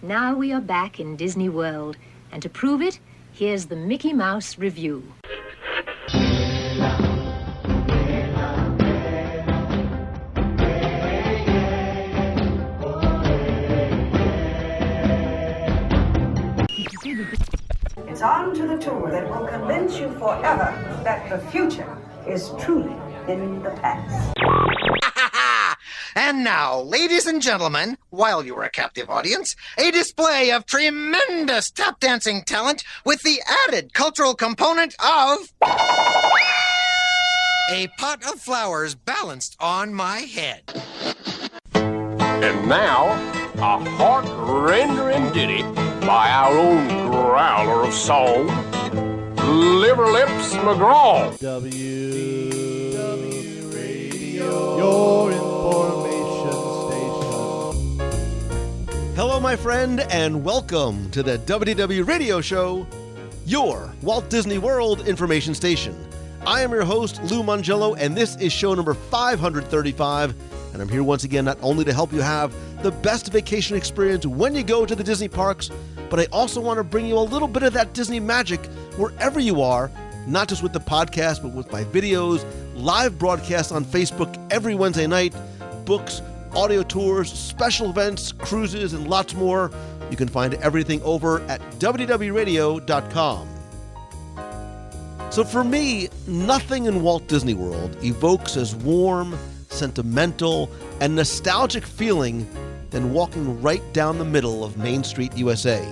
Now we are back in Disney World, and to prove it, here's the Mickey Mouse Review. It's on to the tour that will convince you forever that the future is truly in the past. And now, ladies and gentlemen, while you are a captive audience, a display of tremendous tap dancing talent with the added cultural component of a pot of flowers balanced on my head. And now, a heart-rendering ditty by our own growler of song, Liver Lips McGraw. WDW Radio, your information station. Hello, my friend, and welcome to the WDW Radio Show, your Walt Disney World information station. I am your host, Lou Mongello, and this is show number 535, and I'm here once again not only to help you have the best vacation experience when you go to the Disney parks, but I also want to bring you a little bit of that Disney magic wherever you are, not just with the podcast, but with my videos, live broadcasts on Facebook every Wednesday night, books, audio tours, special events, cruises, and lots more. You can find everything over at WDWRadio.com. So for me, nothing in Walt Disney World evokes as warm, sentimental, and nostalgic feeling than walking right down the middle of Main Street, USA.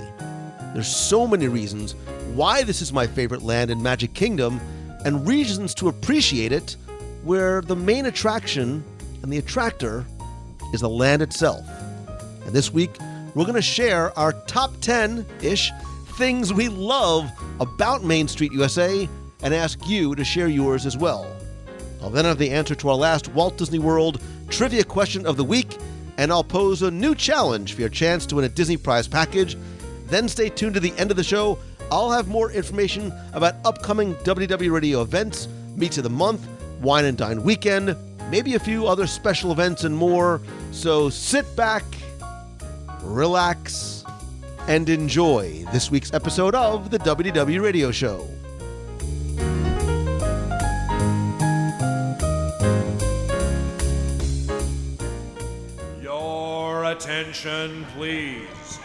There's so many reasons why this is my favorite land in Magic Kingdom, and reasons to appreciate it, where the main attraction and the attractor is the land itself. And this week, we're going to share our top 10-ish things we love about Main Street, USA, and ask you to share yours as well. I'll then have the answer to our last Walt Disney World trivia question of the week, and I'll pose a new challenge for your chance to win a Disney Prize package. Then stay tuned to the end of the show. I'll have more information about upcoming WDW Radio events, Meets of the Month, Wine and Dine Weekend, maybe a few other special events and more. So sit back, relax, and enjoy this week's episode of the WDW Radio Show. Attention, please.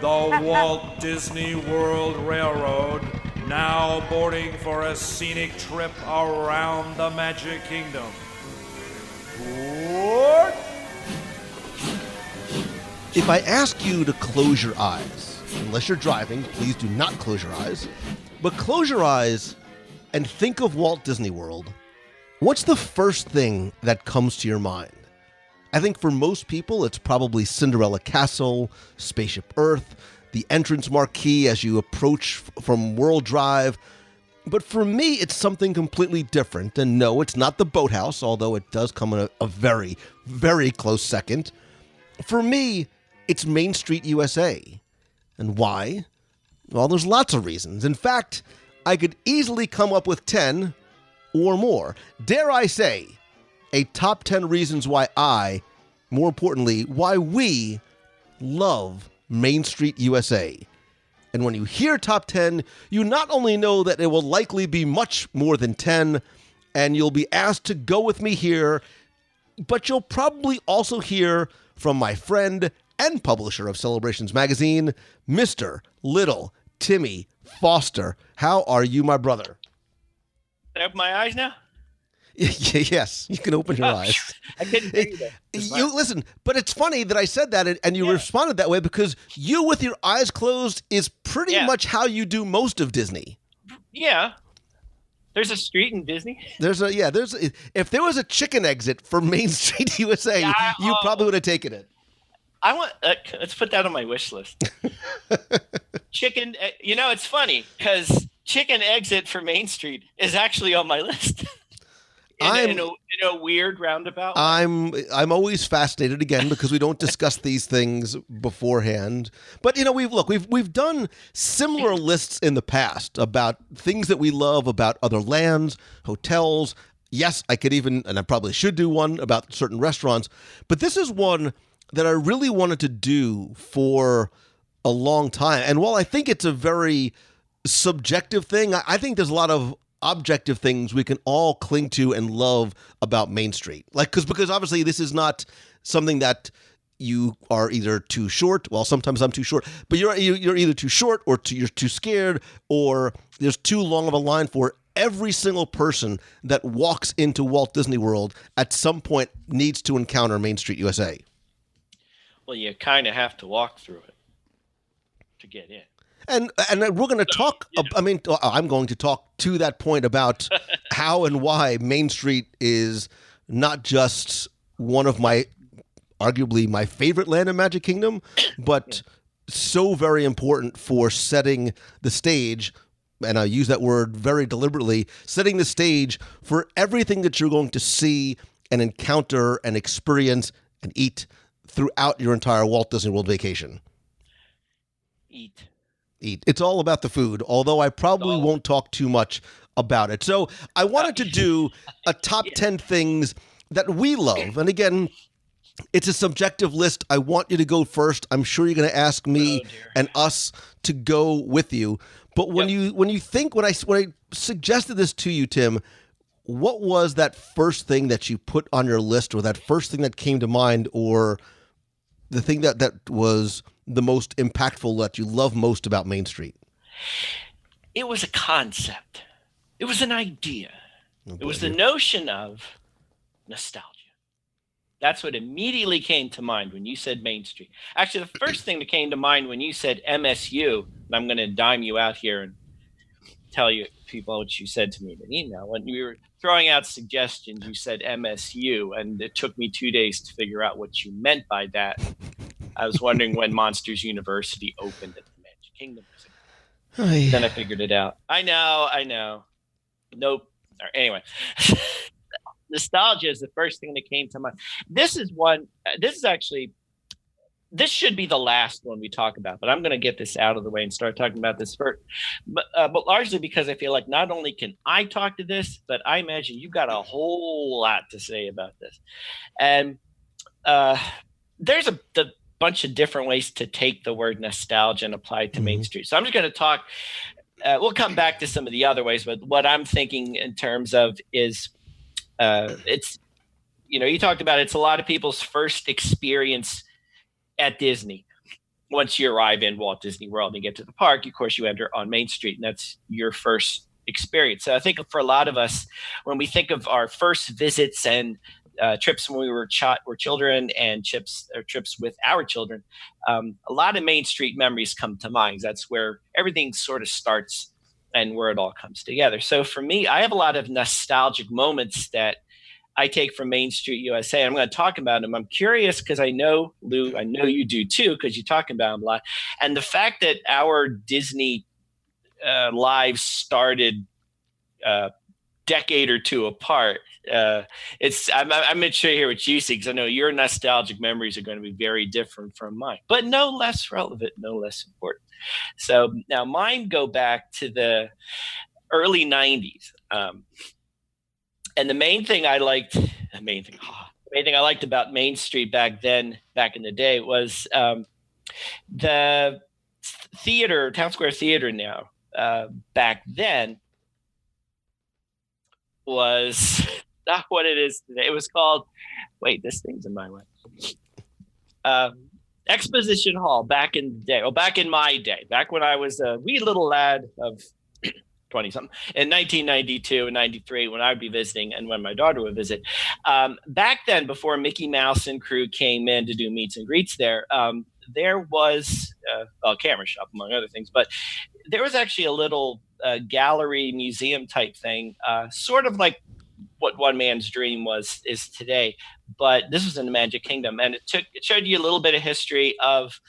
The Walt Disney World Railroad now boarding for a scenic trip around the Magic Kingdom. What? If I ask you to close your eyes, unless you're driving, please do not close your eyes, but close your eyes and think of Walt Disney World, what's the first thing that comes to your mind? I think for most people, it's probably Cinderella Castle, Spaceship Earth, the entrance marquee as you approach from World Drive. But for me, it's something completely different. And no, it's not the boathouse, although it does come in a very, very close second. For me, it's Main Street, USA. And why? Well, there's lots of reasons. In fact, I could easily come up with 10 or more. Dare I say, a top 10 reasons why more importantly, why we love Main Street, USA. And when you hear top 10, you not only know that it will likely be much more than 10, and you'll be asked to go with me here, but you'll probably also hear from my friend and publisher of Celebrations Magazine, Mr. Little Timmy Foster. How are you, my brother? Can I open my eyes now? Yes, you can open your eyes. I couldn't hear you there. You listen, but it's funny that I said that and you responded that way, because you with your eyes closed is pretty much how you do most of Disney. Yeah. There's a street in Disney. If there was a chicken exit for Main Street, USA, you probably would have taken it. I want. Let's put that on my wish list. Chicken. It's funny because chicken exit for Main Street is actually on my list. In a weird roundabout way. I'm always fascinated, again, because we don't discuss these things beforehand. But we've done similar lists in the past about things that we love about other lands, hotels. Yes, I could even, and I probably should do one about certain restaurants. But this is one that I really wanted to do for a long time. And while I think it's a very subjective thing, I think there's a lot of objective things we can all cling to and love about Main Street. Like, because obviously this is not something that you are either too short. Well, sometimes I'm too short, but you're either too short or you're too scared, or there's too long of a line for. Every single person that walks into Walt Disney World at some point needs to encounter Main Street USA. Well, you kind of have to walk through it to get in. And we're going to talk, I'm going to talk to that point about how and why Main Street is not just one of arguably my favorite land in Magic Kingdom, but so very important for setting the stage, and I use that word very deliberately, setting the stage for everything that you're going to see and encounter and experience and eat throughout your entire Walt Disney World vacation. Eat. It's all about the food, although I probably won't talk too much about it. So I wanted to do a top 10 things that we love. And again, it's a subjective list. I want you to go first. I'm sure you're going to ask me and us to go with you. But when you think, when I suggested this to you, Tim, what was that first thing that you put on your list, or that first thing that came to mind, or the thing that was the most impactful, that you love most about Main Street? It was a concept. It was an idea. It was the notion of nostalgia. That's what immediately came to mind when you said Main Street. Actually, the first thing that came to mind when you said MSU, and I'm going to dime you out here and tell you people what you said to me in an email. When you were throwing out suggestions, you said MSU, and it took me 2 days to figure out what you meant by that. I was wondering when Monsters University opened at the Magic Kingdom. Then I figured it out. I know. Nope. Anyway. Nostalgia is the first thing that came to mind. This should be the last one we talk about, but I'm going to get this out of the way and start talking about this first. But largely because I feel like not only can I talk to this, but I imagine you've got a whole lot to say about this. And there's a bunch of different ways to take the word nostalgia and apply it to Main Street. So I'm just going to talk. We'll come back to some of the other ways, but what I'm thinking in terms of is it's, you talked about it's a lot of people's first experience at Disney. Once you arrive in Walt Disney World and get to the park, of course, you enter on Main Street, and that's your first experience. So I think for a lot of us, when we think of our first visits and trips when we were children and trips with our children, a lot of Main Street memories come to mind. That's where everything sort of starts and where it all comes together. So for me, I have a lot of nostalgic moments that I take from Main Street USA. I'm going to talk about them. I'm curious because I know, Lou, I know you do too, because you talk about them a lot. And the fact that our Disney lives started a decade or two apart, I'm interested to hear what you see, because I know your nostalgic memories are going to be very different from mine, but no less relevant, no less important. So now mine go back to the early 90s. And the main thing I liked about Main Street back in the day was the theater, Town Square Theater now, back then was not what it is today. It was called, this thing's in my way. Exposition Hall back in the day, back in my day, back when I was a wee little lad of 20-something, in 1992 and 93, when I would be visiting and when my daughter would visit. Back then, before Mickey Mouse and crew came in to do meets and greets there was a camera shop, among other things, but there was actually a little gallery museum type thing, sort of like what One Man's Dream is today, but this was in the Magic Kingdom, and it showed you a little bit of history of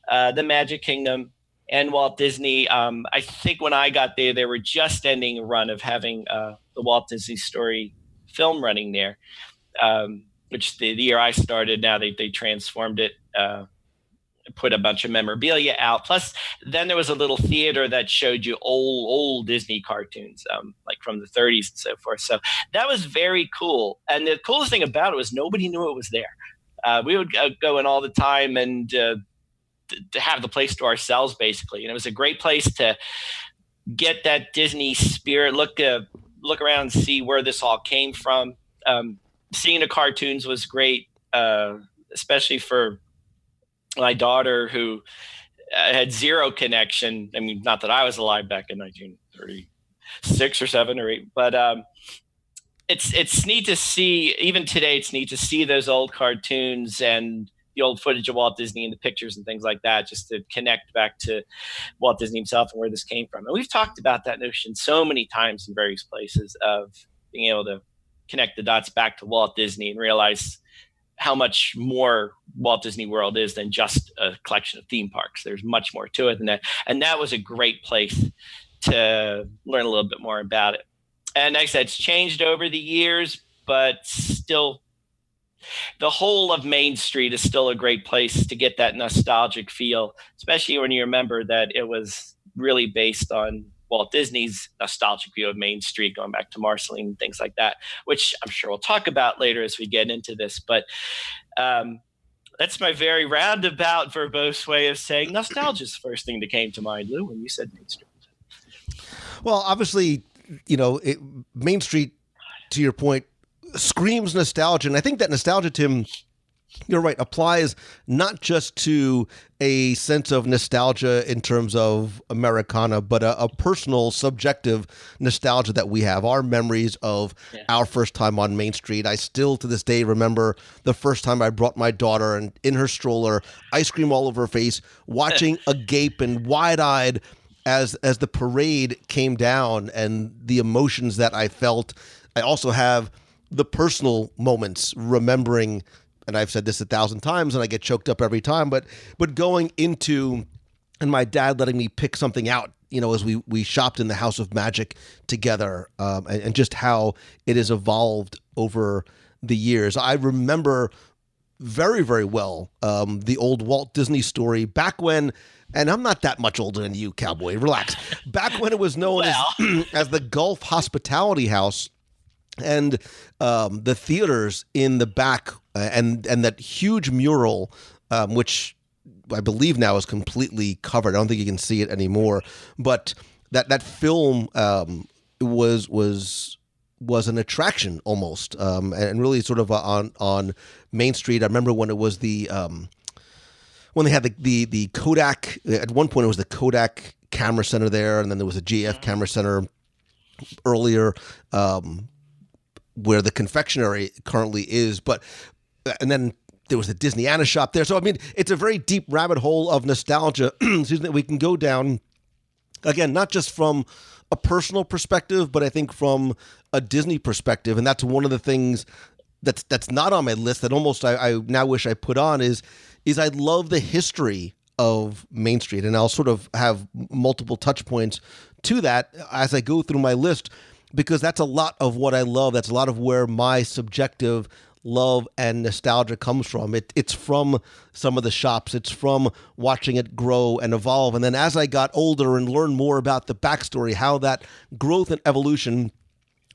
the Magic Kingdom and Walt Disney. I think when I got there, they were just ending a run of having the Walt Disney Story film running there, which the year I started, now they transformed it, put a bunch of memorabilia out. Plus, then there was a little theater that showed you old Disney cartoons, like from the 30s and so forth. So that was very cool. And the coolest thing about it was nobody knew it was there. We would go in all the time and to have the place to ourselves, basically. And it was a great place to get that Disney spirit, look around and see where this all came from. Seeing the cartoons was great, especially for my daughter, who had zero connection. I mean, not that I was alive back in 1936 or 7 or 8, but it's neat to see. Even today, it's neat to see those old cartoons and the old footage of Walt Disney and the pictures and things like that, just to connect back to Walt Disney himself and where this came from. And we've talked about that notion so many times in various places of being able to connect the dots back to Walt Disney and realize how much more Walt Disney World is than just a collection of theme parks. There's much more to it than that. And that was a great place to learn a little bit more about it. And like I said, it's changed over the years, but still the whole of Main Street is still a great place to get that nostalgic feel, especially when you remember that it was really based on Walt Disney's nostalgic view of Main Street, going back to Marceline and things like that, which I'm sure we'll talk about later as we get into this. But that's my very roundabout, verbose way of saying nostalgia is the first thing that came to mind, Lou, when you said Main Street. Well, obviously, Main Street, to your point, screams nostalgia. And I think that nostalgia, Tim, you're right, applies not just to a sense of nostalgia in terms of Americana, but a personal, subjective nostalgia that we have, our memories of our first time on Main Street. I still, to this day, remember the first time I brought my daughter and in her stroller, ice cream all over her face, watching agape and wide-eyed as the parade came down and the emotions that I felt. I also have the personal moments, remembering, and I've said this 1,000 times and I get choked up every time, but going into, and my dad letting me pick something out, as we shopped in the House of Magic together, and just how it has evolved over the years. I remember very, very well the old Walt Disney Story back when, and I'm not that much older than you, cowboy, relax, back when it was known as the Gulf Hospitality House, and the theaters in the back, and that huge mural, which I believe now is completely covered. I don't think you can see it anymore. But that film was an attraction almost, and really sort of on Main Street. I remember when it was when they had the Kodak. At one point, it was the Kodak Camera Center there, and then there was a GF Camera Center earlier, where the confectionery currently is, and then there was the Disney Anna shop there. So, I mean, it's a very deep rabbit hole of nostalgia that we can go down, again, not just from a personal perspective, but I think from a Disney perspective. And that's one of the things that's not on my list that almost I now wish I put on is I love the history of Main Street. And I'll sort of have multiple touch points to that as I go through my list, because that's a lot of what I love. That's a lot of where my subjective love and nostalgia comes from. It's from some of the shops. It's from watching it grow and evolve. And then as I got older and learned more about the backstory, how that growth and evolution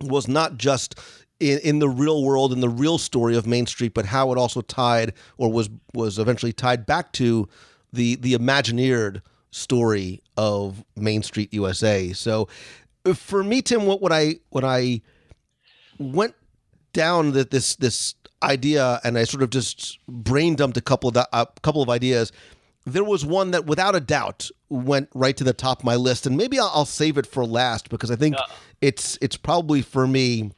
was not just in the real world, in the real story of Main Street, but how it also tied, or was eventually tied back to the Imagineered story of Main Street USA. So for me, Tim, when I went down this idea and I sort of just brain dumped a couple of ideas, there was one that without a doubt went right to the top of my list, and maybe I'll save it for last because I think it's probably for me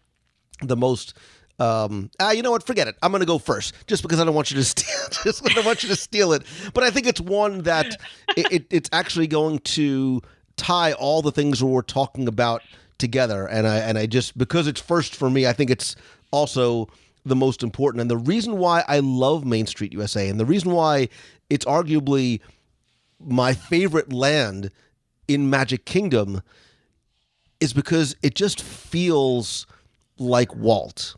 the most. You know what? Forget it. I'm going to go first, just because I don't want you to steal it. But I think it's one that it's actually going to tie all the things we're talking about together, and I just, because it's first for me, I think it's also the most important. And the reason why I love Main Street USA, and the reason why it's arguably my favorite land in Magic Kingdom, is because it just feels like Walt.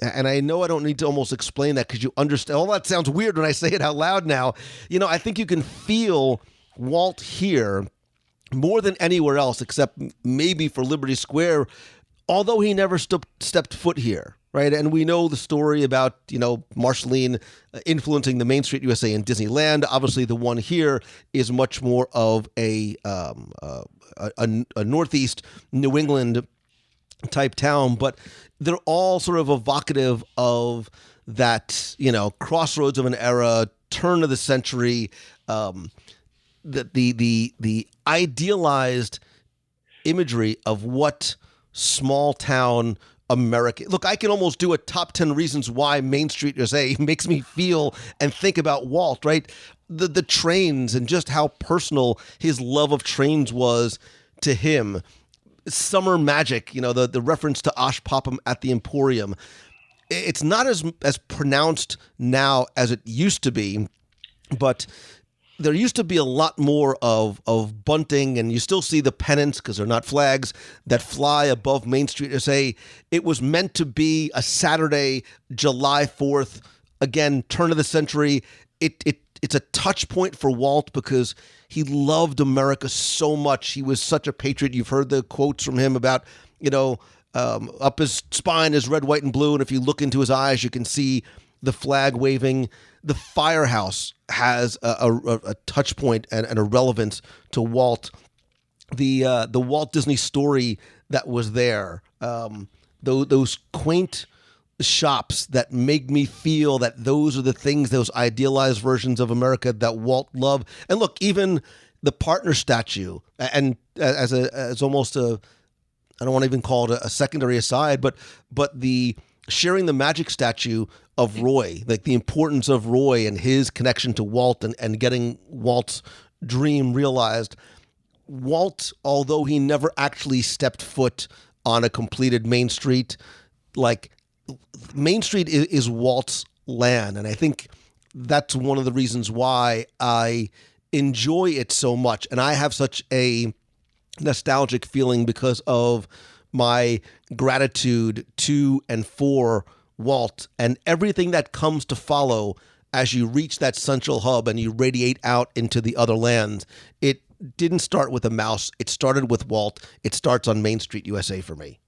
And I know I don't need to almost explain that because you understand. All that sounds weird when I say it out loud now. I think you can feel Walt here more than anywhere else, except maybe for Liberty Square, although he never stepped foot here. right? And we know the story about, Marceline influencing the Main Street USA in Disneyland. Obviously, the one here is much more of a Northeast New England type town, but they're all sort of evocative of that, crossroads of an era, turn of the century, the idealized imagery of what small town America. Look, I can almost do a top 10 reasons why Main Street USA makes me feel and think about Walt, right? The trains and just how personal his love of trains was to him. Summer Magic, the reference to Osh Popham at the Emporium. It's not as pronounced now as it used to be, but there used to be a lot more of bunting, and you still see the pennants, because they're not flags, that fly above Main Street USA. It was meant to be a Saturday, July 4th, again, turn of the century. It's a touch point for Walt because he loved America so much. He was such a patriot. You've heard the quotes from him about, up his spine is red, white, and blue, and if you look into his eyes, you can see the flag waving. The firehouse has a touch point and a relevance to Walt. The Walt Disney story that was there, those quaint shops that make me feel that those are the things, those idealized versions of America that Walt loved. And look, even the partner statue, and as almost a, I don't want to even call it a secondary aside, but the sharing the magic statue of Roy, like the importance of Roy and his connection to Walt and getting Walt's dream realized. Walt, although he never actually stepped foot on a completed Main Street, like Main Street is Walt's land. And I think that's one of the reasons why I enjoy it so much. And I have such a nostalgic feeling because of my gratitude to and for Walt and everything that comes to follow as you reach that central hub and you radiate out into the other lands. It didn't start with a mouse. It started with Walt. It starts on Main Street USA for me.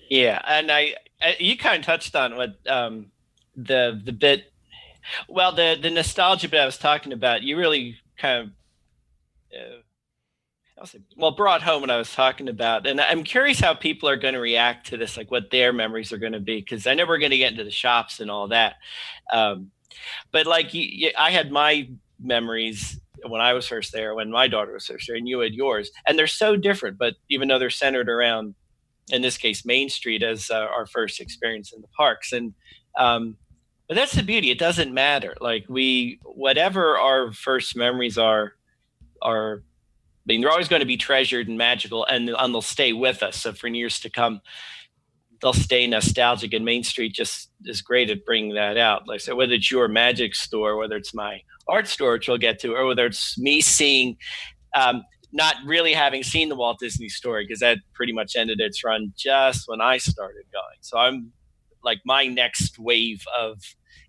Yeah, and you kind of touched on what the bit, well, the nostalgia bit I was talking about. You really kind of brought home what I was talking about. And I'm curious how people are going to react to this, like what their memories are going to be, because I know we're going to get into the shops and all that. But like I had my memories when I was first there, when my daughter was first there, and you had yours. And they're so different, but even though they're centered around, in this case, Main Street as our first experience in the parks. And but that's the beauty. It doesn't matter. Like whatever our first memories are, I mean, they're always going to be treasured and magical, and they'll stay with us. So for years to come, they'll stay nostalgic. And Main Street just is great at bringing that out. Like, so whether it's your magic store, whether it's my art store, which we'll get to, or whether it's me seeing, not really having seen the Walt Disney story, because that pretty much ended its run just when I started going. So I'm like, my next wave of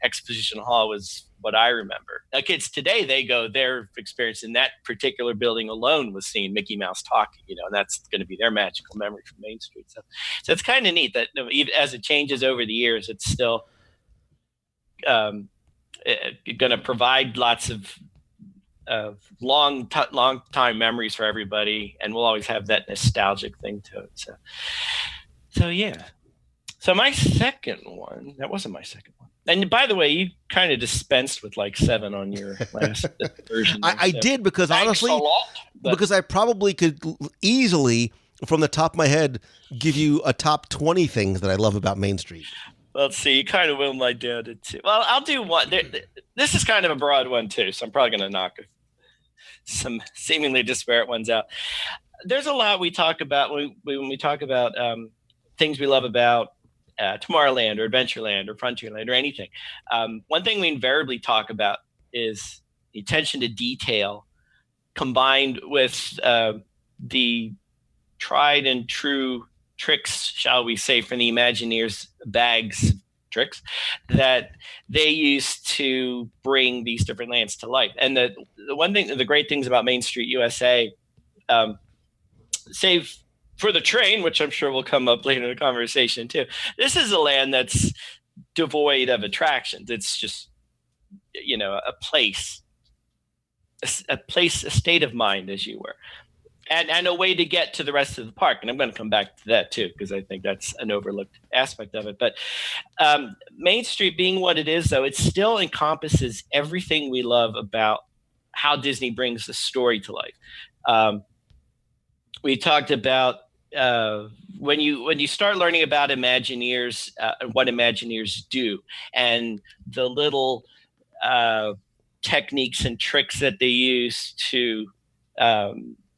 Exposition Hall was what I remember. Now, kids today, their experience in that particular building alone was seeing Mickey Mouse talking, and that's going to be their magical memory from Main Street. So it's kind of neat that even as it changes over the years, it's still going to provide lots of long time memories for everybody, and we'll always have that nostalgic thing to it. So yeah. So my second one, that wasn't my second one. And by the way, you kind of dispensed with like 7 on your last version. I did, because thanks honestly, a lot, because I probably could easily, from the top of my head, give you a top 20 things that I love about Main Street. Let's see. You kind of will my down to 2. Well, I'll do one. This is kind of a broad one too, so I'm probably going to knock some seemingly disparate ones out. There's a lot we talk about when we talk about things we love about Tomorrowland or Adventureland or Frontierland or anything. One thing we invariably talk about is the attention to detail combined with the tried and true tricks, shall we say, from the Imagineers' bags tricks that they use to bring these different lands to life. And the great things about Main Street USA, save for the train, which I'm sure will come up later in the conversation too. This is a land that's devoid of attractions. It's just, a place, a state of mind, as you were, and a way to get to the rest of the park. And I'm going to come back to that too, because I think that's an overlooked aspect of it. But Main Street being what it is, though, it still encompasses everything we love about how Disney brings the story to life. We talked about when you start learning about Imagineers, what Imagineers do, and the little techniques and tricks that they use to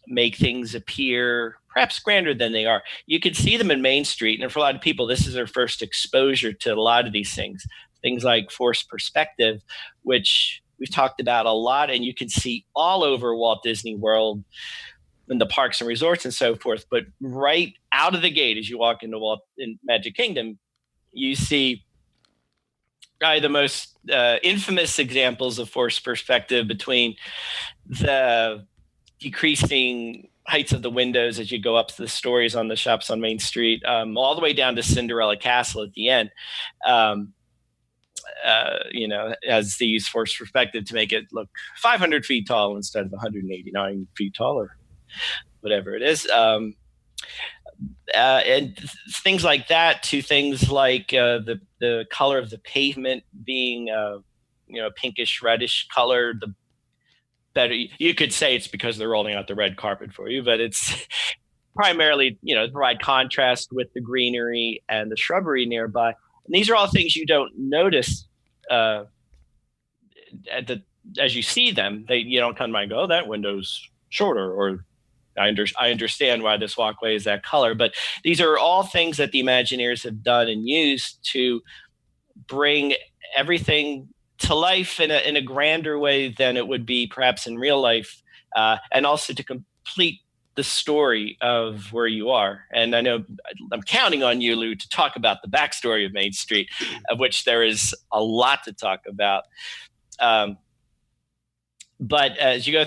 make things appear perhaps grander than they are. You can see them in Main Street, and for a lot of people, this is their first exposure to a lot of these things like forced perspective, which we've talked about a lot, and you can see all over Walt Disney World and the parks and resorts and so forth. But right out of the gate, as you walk into in Magic Kingdom, you see probably the most infamous examples of forced perspective between the decreasing heights of the windows as you go up to the stories on the shops on Main Street, all the way down to Cinderella Castle at the end. As they use forced perspective to make it look 500 feet tall instead of 189 feet tall or whatever it is. And things like that, to things like the color of the pavement being a pinkish reddish color. The better you could say it's because they're rolling out the red carpet for you, but it's primarily to provide contrast with the greenery and the shrubbery nearby. And these are all things you don't notice as you see them. You don't come by and go, "Oh, that window's shorter," or I understand why this walkway is that color. But these are all things that the Imagineers have done and used to bring everything to life in a grander way than it would be perhaps in real life, and also to complete the story of where you are. And I know I'm counting on you, Lou, to talk about the backstory of Main Street, of which there is a lot to talk about. But as you go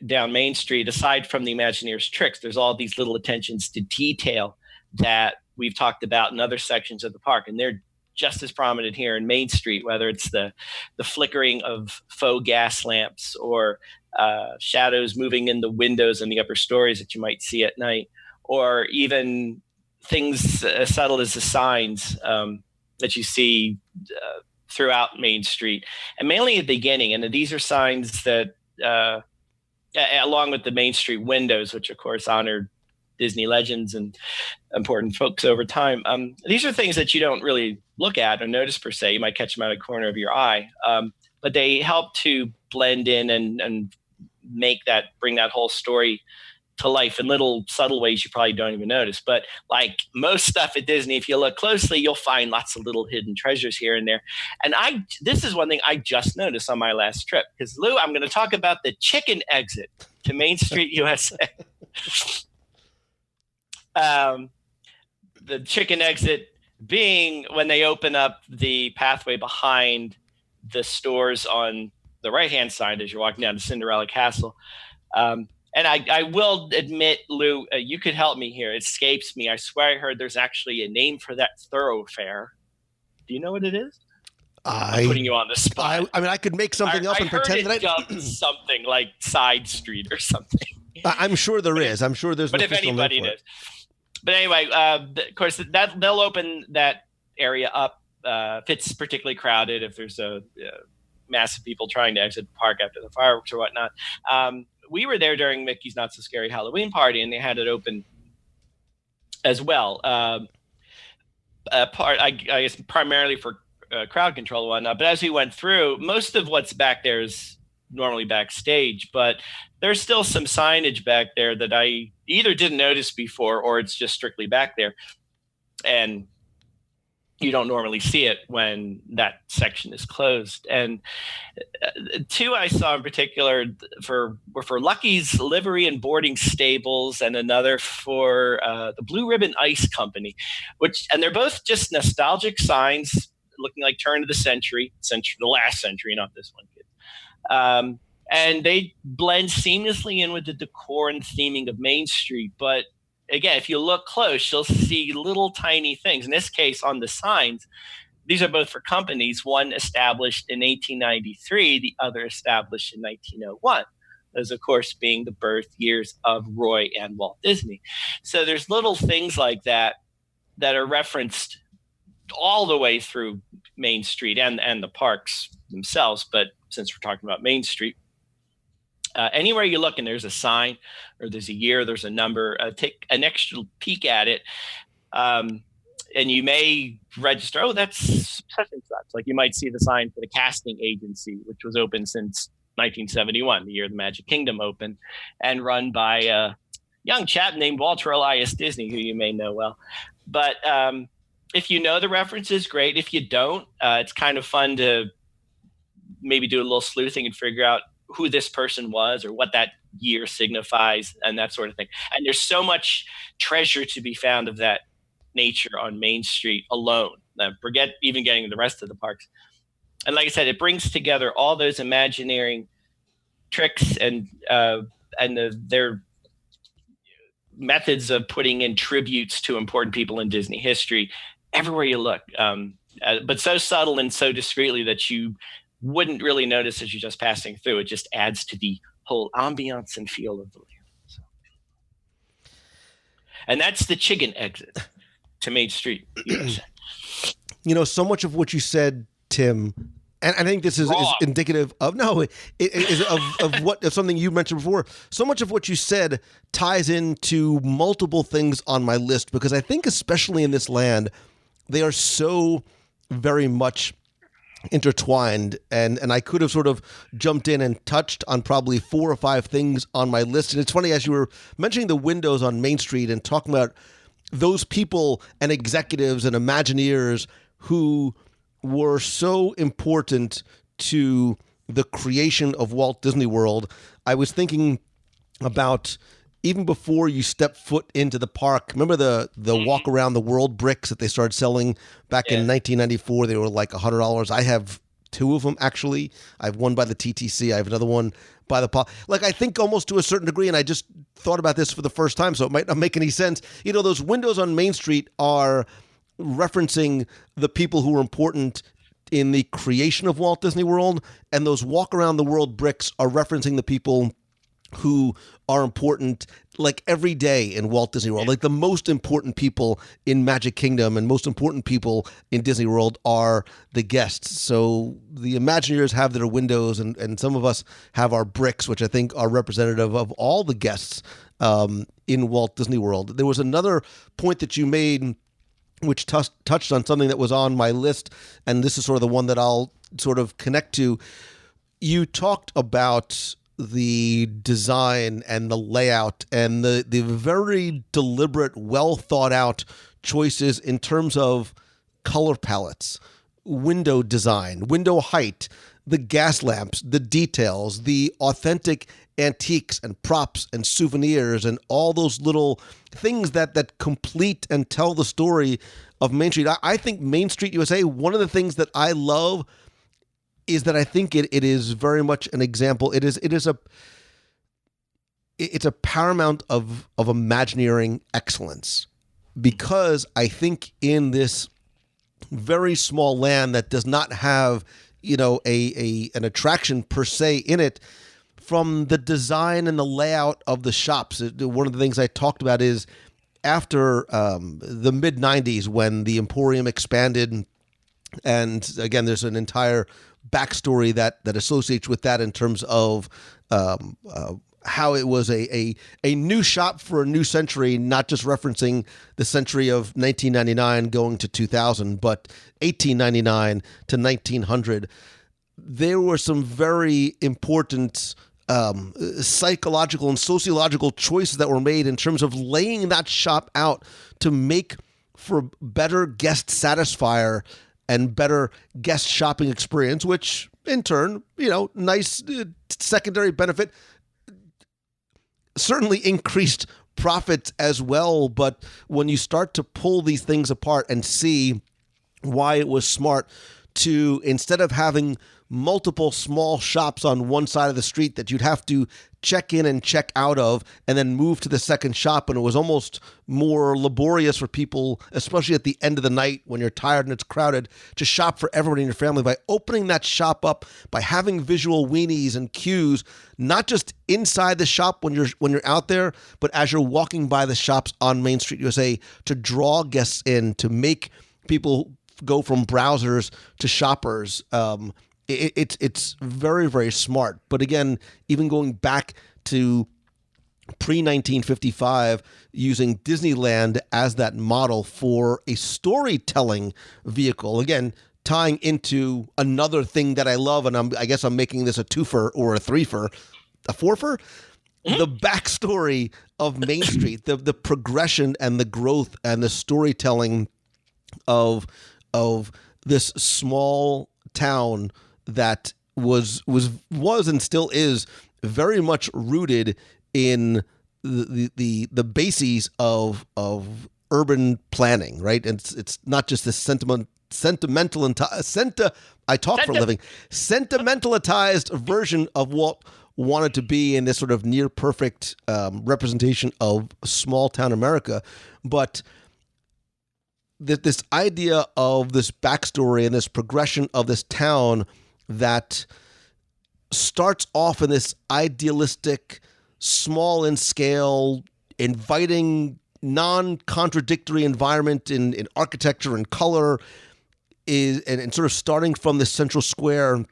down Main Street, aside from the Imagineers' tricks, there's all these little attentions to detail that we've talked about in other sections of the park. And they're just as prominent here in Main Street, whether it's the flickering of faux gas lamps or shadows moving in the windows in the upper stories that you might see at night, or even things as subtle as the signs that you see throughout Main Street, and mainly at the beginning. And these are signs that, along with the Main Street windows, which of course honored Disney legends and important folks over time. These are things that you don't really look at or notice per se. You might catch them out of the corner of your eye, but they help to blend in and bring that whole story to life in little subtle ways you probably don't even notice. But like most stuff at Disney, if you look closely, you'll find lots of little hidden treasures here and there. And this is one thing I just noticed on my last trip, because Lou, I'm going to talk about the chicken exit to Main Street, USA. The chicken exit being when they open up the pathway behind the stores on the right-hand side as you're walking down to Cinderella Castle. And I will admit, Lou, you could help me here. It escapes me. I swear I heard there's actually a name for that thoroughfare. Do you know what it is? I'm putting you on the spot. I mean, I could make something up and pretend that I something like Side Street or something. I'm sure there is. I'm sure there's. But if anybody knows. But anyway, of course, that they'll open that area up if it's particularly crowded, if there's a massive people trying to exit the park after the fireworks or whatnot. We were there during Mickey's Not So Scary Halloween Party, and they had it open as well. I guess primarily for crowd control and whatnot. But as we went through, most of what's back there is normally backstage, but there's still some signage back there that I either didn't notice before or it's just strictly back there. And you don't normally see it when that section is closed. And two I saw in particular were for Lucky's Livery and Boarding Stables, and another for the Blue Ribbon Ice Company, and they're both just nostalgic signs looking like turn of the century, the last century, not this one, kid. And they blend seamlessly in with the decor and theming of Main Street, but again, if you look close, you'll see little tiny things. In this case, on the signs, these are both for companies, one established in 1893, the other established in 1901. Those, of course, being the birth years of Roy and Walt Disney. So there's little things like that that are referenced all the way through Main Street and the parks themselves. But since we're talking about Main Street, anywhere you look and there's a sign or there's a year, there's a number, take an extra peek at it. And you may register, oh, that's such and such. Like you might see the sign for the casting agency, which was open since 1971, the year the Magic Kingdom opened, and run by a young chap named Walter Elias Disney, who you may know well. But if you know the references, great. If you don't, it's kind of fun to maybe do a little sleuthing and figure out who this person was or what that year signifies and that sort of thing. And there's so much treasure to be found of that nature on Main Street alone. Forget even getting the rest of the parks. And like I said, it brings together all those imagineering tricks and their methods of putting in tributes to important people in Disney history everywhere you look. But so subtle and so discreetly that you wouldn't really notice as you're just passing through. It just adds to the whole ambiance and feel of the land. So. And that's the chicken exit to Main Street, USA. You know, so much of what you said, Tim, and I think this is indicative of of something you mentioned before. So much of what you said ties into multiple things on my list, because I think especially in this land, they are so very much intertwined, and I could have sort of jumped in and touched on probably 4 or 5 things on my list. And it's funny, as you were mentioning the windows on Main Street and talking about those people and executives and Imagineers who were so important to the creation of Walt Disney World, I was thinking about even before you step foot into the park. Remember the walk around the world bricks that they started selling back in 1994? They were like $100. I have 2 of them, actually. I have one by the TTC. I have another one by the park. Like, I think almost to a certain degree, and I just thought about this for the first time, so it might not make any sense. You know, those windows on Main Street are referencing the people who were important in the creation of Walt Disney World, and those walk around the world bricks are referencing the people who are important like every day in Walt Disney World. Like the most important people in Magic Kingdom and most important people in Disney World are the guests. So the Imagineers have their windows, and some of us have our bricks, which I think are representative of all the guests in Walt Disney World. There was another point that you made which touched on something that was on my list, and this is sort of the one that I'll sort of connect to. You talked about the design and the layout and the very deliberate, well thought out choices in terms of color palettes, window design, window height, the gas lamps, the details, the authentic antiques and props and souvenirs and all those little things that complete and tell the story of Main Street. I think Main Street USA, one of the things that I love is that I think it is very much an example. It's a paramount of Imagineering excellence, because I think in this very small land that does not have, you know, an attraction per se in it, from the design and the layout of the shops. One of the things I talked about is after the mid-90s, when the Emporium expanded, and again, there's an entire backstory that associates with that in terms of how it was a new shop for a new century, not just referencing the century of 1999 going to 2000, but 1899 to 1900. There were some very important psychological and sociological choices that were made in terms of laying that shop out to make for better guest satisfier and better guest shopping experience, which in turn, you know, nice secondary benefit, certainly increased profits as well. But when you start to pull these things apart and see why it was smart to, instead of having multiple small shops on one side of the street that you'd have to check in and check out of and then move to the second shop. And it was almost more laborious for people, especially at the end of the night when you're tired and it's crowded, to shop for everyone in your family. By opening that shop up, by having visual weenies and cues, not just inside the shop when you're out there, but as you're walking by the shops on Main Street USA, to draw guests in, to make people go from browsers to shoppers. It's very, very smart. But again, even going back to pre-1955, using Disneyland as that model for a storytelling vehicle, again, tying into another thing that I love, and I guess I'm making this a twofer or a threefer, a fourfer, the backstory of Main Street, the progression and the growth and the storytelling of this small town that was and still is very much rooted in the bases of urban planning, right? And it's not just this sentimentalized version of what wanted to be in this sort of near perfect representation of small town America, but this idea of this backstory and this progression of this town that starts off in this idealistic, small in scale, inviting, non-contradictory environment in architecture and color, and sort of starting from the central square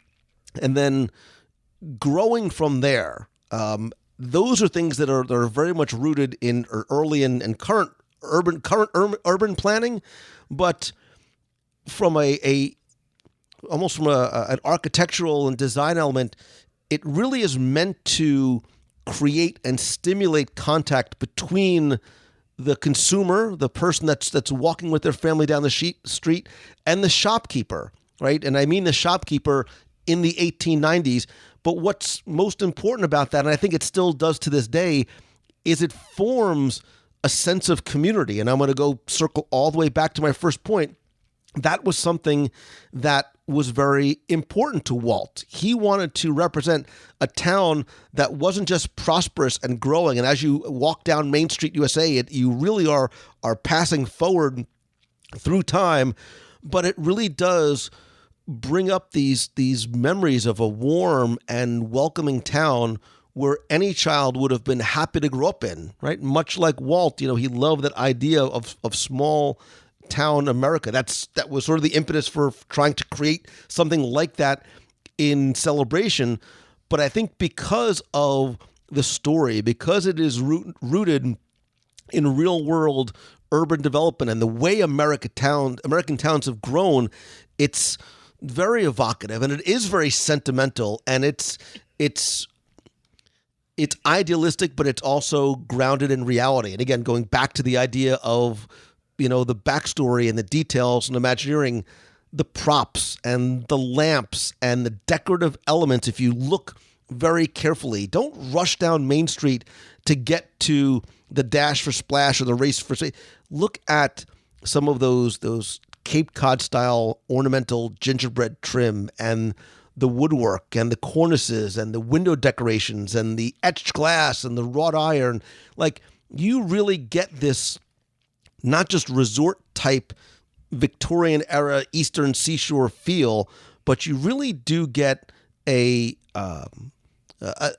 and then growing from there. Those are things that are very much rooted in early and current urban planning, but from almost from an architectural and design element, it really is meant to create and stimulate contact between the consumer, the person that's walking with their family down the street, and the shopkeeper, right? And I mean the shopkeeper in the 1890s. But what's most important about that, and I think it still does to this day, is it forms a sense of community. And I'm going to go circle all the way back to my first point. That was something that was very important to Walt. He wanted to represent a town that wasn't just prosperous and growing. And as you walk down Main Street USA, you really are passing forward through time, but it really does bring up these memories of a warm and welcoming town where any child would have been happy to grow up in, right? Much like Walt, he loved that idea of small town America. That was sort of the impetus for trying to create something like that in Celebration. But I think because of the story, because it is rooted in real world urban development and the way American towns have grown, it's very evocative and it is very sentimental, and it's idealistic, but it's also grounded in reality. And again, going back to the idea of, the backstory and the details and Imagineering, the props and the lamps and the decorative elements, if you look very carefully, don't rush down Main Street to get to the Dash for Splash or the Race for Say. Look at some of those Cape Cod style ornamental gingerbread trim and the woodwork and the cornices and the window decorations and the etched glass and the wrought iron. Like, you really get this not just resort type Victorian era Eastern Seashore feel, but you really do get a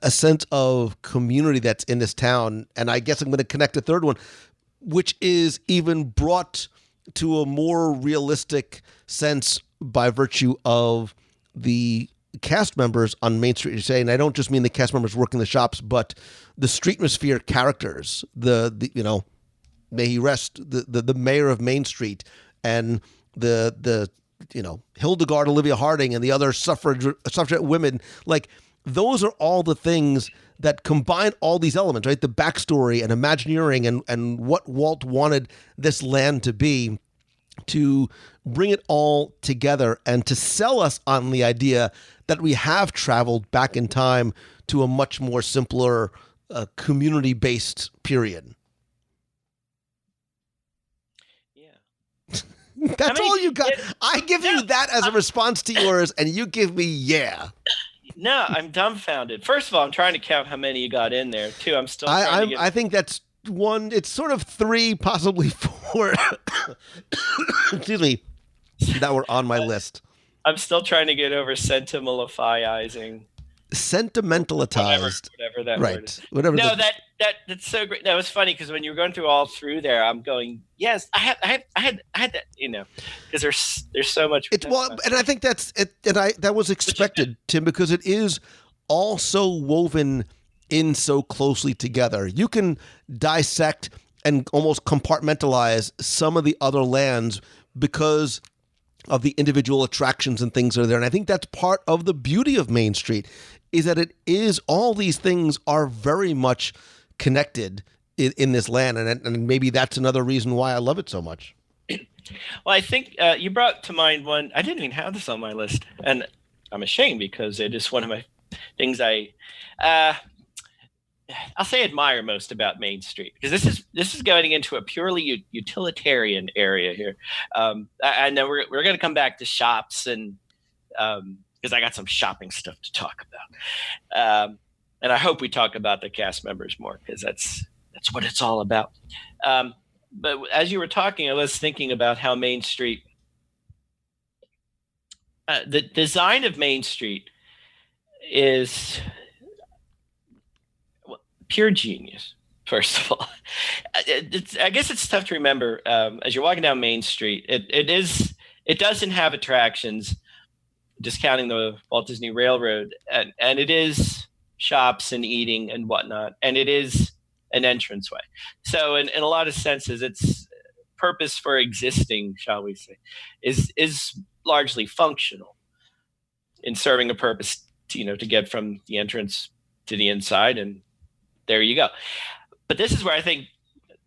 sense of community that's in this town. And I guess I'm going to connect a third one, which is even brought to a more realistic sense by virtue of the cast members on Main Street USA. And I don't just mean the cast members working the shops, but the Streetmosphere characters, the may he rest, the mayor of Main Street and the Hildegard Olivia Harding and the other suffragette women. Like, those are all the things that combine all these elements, right? The backstory and Imagineering and what Walt wanted this land to be, to bring it all together and to sell us on the idea that we have traveled back in time to a much more simpler community-based period. Yeah. That's all you got. I give you that as a response to yours, and you give me yeah. No, I'm dumbfounded. First of all, I'm trying to count how many you got in there. Two, I'm still trying to get... I think that's one. It's sort of three, possibly four. Excuse me. That were on my list. I'm still trying to get over sentimentalizing. Sentimentalized. Whatever that right. word is. Whatever. No, that's so great. That was funny because when you were going through all through there, I'm going, yes, I had that, because there's so much. And I think that's it. And that was expected, Tim, because it is all so woven in so closely together. You can dissect and almost compartmentalize some of the other lands because of the individual attractions and things that are there. And I think that's part of the beauty of Main Street, is that it is, all these things are very much connected in this land. And maybe that's another reason why I love it so much. Well, I think you brought to mind one. I didn't even have this on my list. And I'm ashamed because it is one of my things I'll say admire most about Main Street, because this is going into a purely utilitarian area here. I know we're going to come back to shops, and because I got some shopping stuff to talk about, and I hope we talk about the cast members more, because that's what it's all about. But as you were talking, I was thinking about how Main Street, the design of Main Street is pure genius, first of all. I guess it's tough to remember as you're walking down Main Street. It doesn't have attractions, discounting the Walt Disney Railroad, and it is shops and eating and whatnot, and it is an entranceway. So in a lot of senses, its purpose for existing, shall we say, is largely functional in serving a purpose to get from the entrance to the inside, and there you go. But this is where I think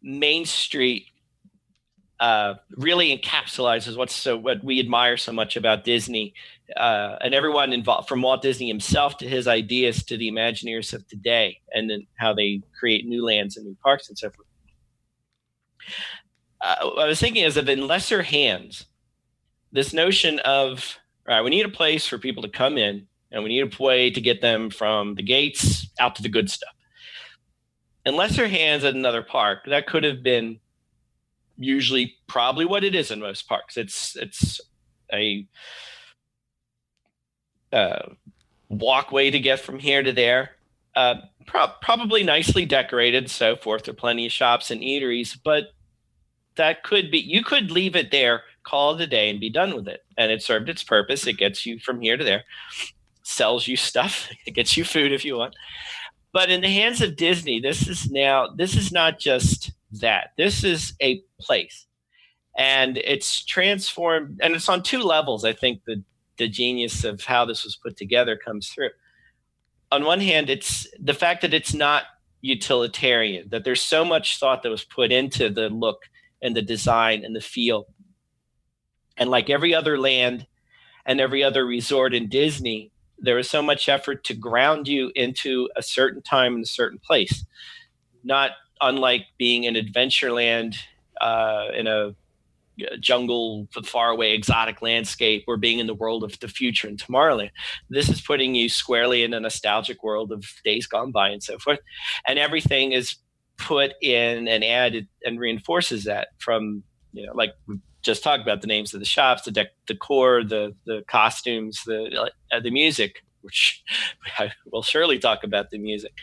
Main Street really encapsulates what we admire so much about Disney, and everyone involved, from Walt Disney himself to his ideas to the Imagineers of today, and then how they create new lands and new parks and so forth. What I was thinking is that in lesser hands, this notion of, all right, we need a place for people to come in, and we need a way to get them from the gates out to the good stuff. In lesser hands at another park, that could have been usually probably what it is in most parks. It's a walkway to get from here to there, probably nicely decorated, so forth. There are plenty of shops and eateries, but that could be, you could leave it there, call it a day, and be done with it. And it served its purpose. It gets you from here to there, sells you stuff, it gets you food if you want. But in the hands of Disney, this is not just that. This is a place. And it's transformed, and it's on two levels. I think the genius of how this was put together comes through. On one hand, it's the fact that it's not utilitarian, that there's so much thought that was put into the look and the design and the feel. And like every other land and every other resort in Disney, there is so much effort to ground you into a certain time and a certain place, not unlike being in Adventureland in a jungle, faraway, exotic landscape, or being in the world of the future in Tomorrowland. This is putting you squarely in a nostalgic world of days gone by and so forth. And everything is put in and added and reinforces that, from, like we just talked about, the names of the shops, the decor, the costumes, the music, which I will surely talk about the music.